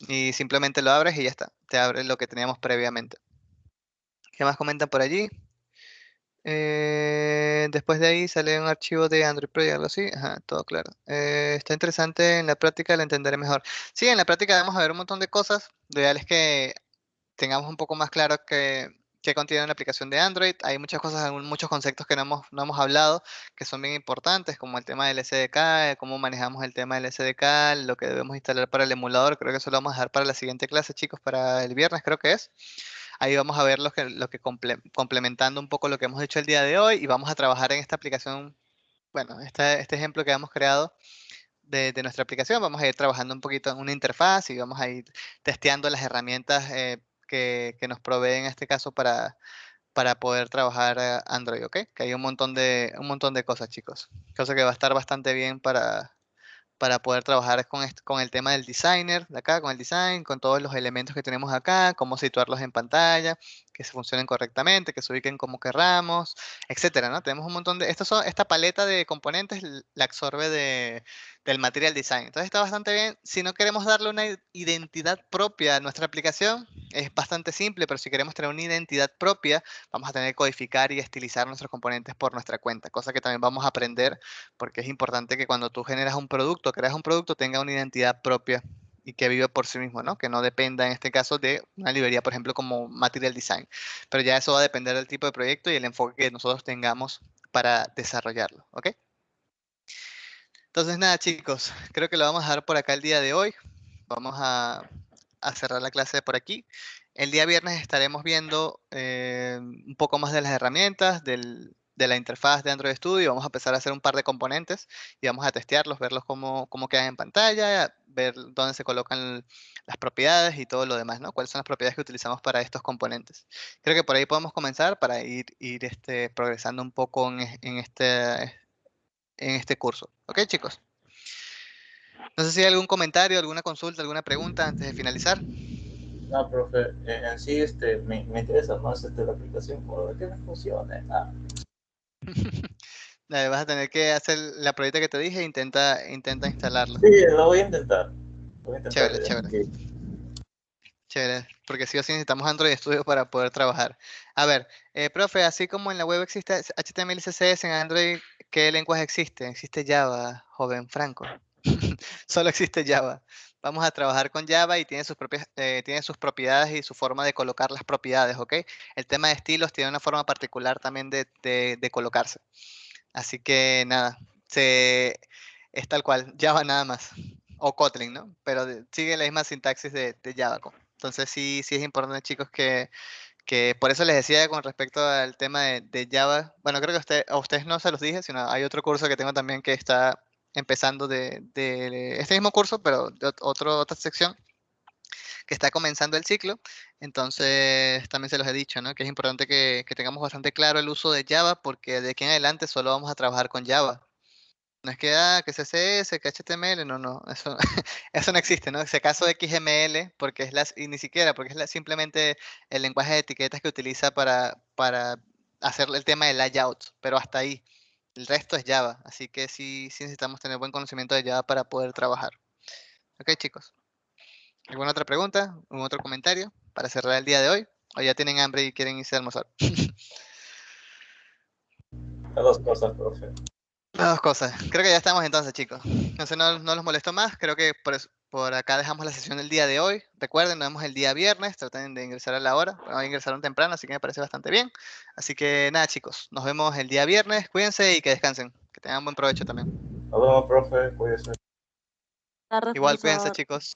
Y simplemente lo abres y ya está. Te abre lo que teníamos previamente. ¿Qué más comentan por allí? Después de ahí sale un archivo de Android Project, algo así. Ajá, todo claro. Está interesante, en la práctica lo entenderé mejor. Sí, en la práctica vamos a ver un montón de cosas. Lo ideal es que tengamos un poco más claro qué contiene una aplicación de Android. Hay muchas cosas, muchos conceptos que no hemos hablado, que son bien importantes, como el tema del SDK, cómo manejamos el tema del SDK, lo que debemos instalar para el emulador. Creo que eso lo vamos a dejar para la siguiente clase, chicos, para el viernes, creo que es. Ahí vamos a ver complementando un poco lo que hemos hecho el día de hoy y vamos a trabajar en esta aplicación, bueno, este ejemplo que hemos creado de nuestra aplicación. Vamos a ir trabajando un poquito en una interfaz y vamos a ir testeando las herramientas que nos proveen en este caso para poder trabajar Android, ¿ok? Que hay un montón de cosas, chicos. Cosa que va a estar bastante bien para poder trabajar con el tema del designer de acá, con el design, con todos los elementos que tenemos acá, cómo situarlos en pantalla, que se funcionen correctamente, que se ubiquen como querramos, etcétera, ¿no? Tenemos un montón de, esta paleta de componentes la absorbe del material design. Entonces está bastante bien. Si no queremos darle una identidad propia a nuestra aplicación, es bastante simple, pero si queremos tener una identidad propia, vamos a tener que codificar y estilizar nuestros componentes por nuestra cuenta, cosa que también vamos a aprender porque es importante que cuando tú generas un producto, creas un producto, tenga una identidad propia y que viva por sí mismo, ¿no? Que no dependa en este caso de una librería, por ejemplo, como Material Design. Pero ya eso va a depender del tipo de proyecto y el enfoque que nosotros tengamos para desarrollarlo, ¿ok? Entonces, nada, chicos, creo que lo vamos a dejar por acá el día de hoy. Vamos a cerrar la clase por aquí. El día viernes estaremos viendo un poco más de las herramientas, de la interfaz de Android Studio. Vamos a empezar a hacer un par de componentes y vamos a testearlos, verlos cómo quedan en pantalla, ver dónde se colocan las propiedades y todo lo demás, ¿no? Cuáles son las propiedades que utilizamos para estos componentes. Creo que por ahí podemos comenzar para ir progresando un poco en este curso. ¿Ok, chicos? No sé si hay algún comentario, alguna consulta, alguna pregunta antes de finalizar. No, profe, en sí me interesa más la aplicación, por que me funcione. Vas a tener que hacer la pruebita que te dije e intenta instalarlo. Sí, lo voy a intentar. Voy a intentar. Chévere, chévere. Chévere, porque sí o sí necesitamos Android Studio para poder trabajar. A ver, profe, así como en la web existe HTML y CSS, en Android, ¿qué lenguaje existe? Existe Java, joven Franco. Solo existe Java. Vamos a trabajar con Java y tiene sus propiedades y su forma de colocar las propiedades, ¿ok? El tema de estilos tiene una forma particular también de colocarse. Así que nada, es tal cual, Java nada más. O Kotlin, ¿no? Pero sigue la misma sintaxis de Java. Entonces sí es importante, chicos, que por eso les decía con respecto al tema de Java. Bueno, creo que a ustedes no se los dije, sino hay otro curso que tengo también que está empezando de este mismo curso, pero de otra sección que está comenzando el ciclo. Entonces, también se los he dicho, ¿no? Que es importante que tengamos bastante claro el uso de Java, porque de aquí en adelante solo vamos a trabajar con Java. No es que CSS, que HTML, no, eso, eso no existe, ¿no? Si acaso XML, porque y ni siquiera, porque es simplemente el lenguaje de etiquetas que utiliza para hacer el tema de layout, pero hasta ahí. El resto es Java, así que sí necesitamos tener buen conocimiento de Java para poder trabajar. Ok, chicos. ¿Alguna otra pregunta? ¿Algún otro comentario para cerrar el día de hoy? ¿O ya tienen hambre y quieren irse a almorzar? Las dos cosas, profe. Las dos cosas. Creo que ya estamos entonces, chicos. Entonces no los molesto más. Creo que por acá dejamos la sesión del día de hoy. Recuerden, nos vemos el día viernes. Traten de ingresar a la hora. Bueno, voy a ingresar temprano, así que me parece bastante bien. Así que nada, chicos. Nos vemos el día viernes. Cuídense y que descansen. Que tengan buen provecho también. Nos vemos, profe. Cuídese. Igual, cuídense, chicos.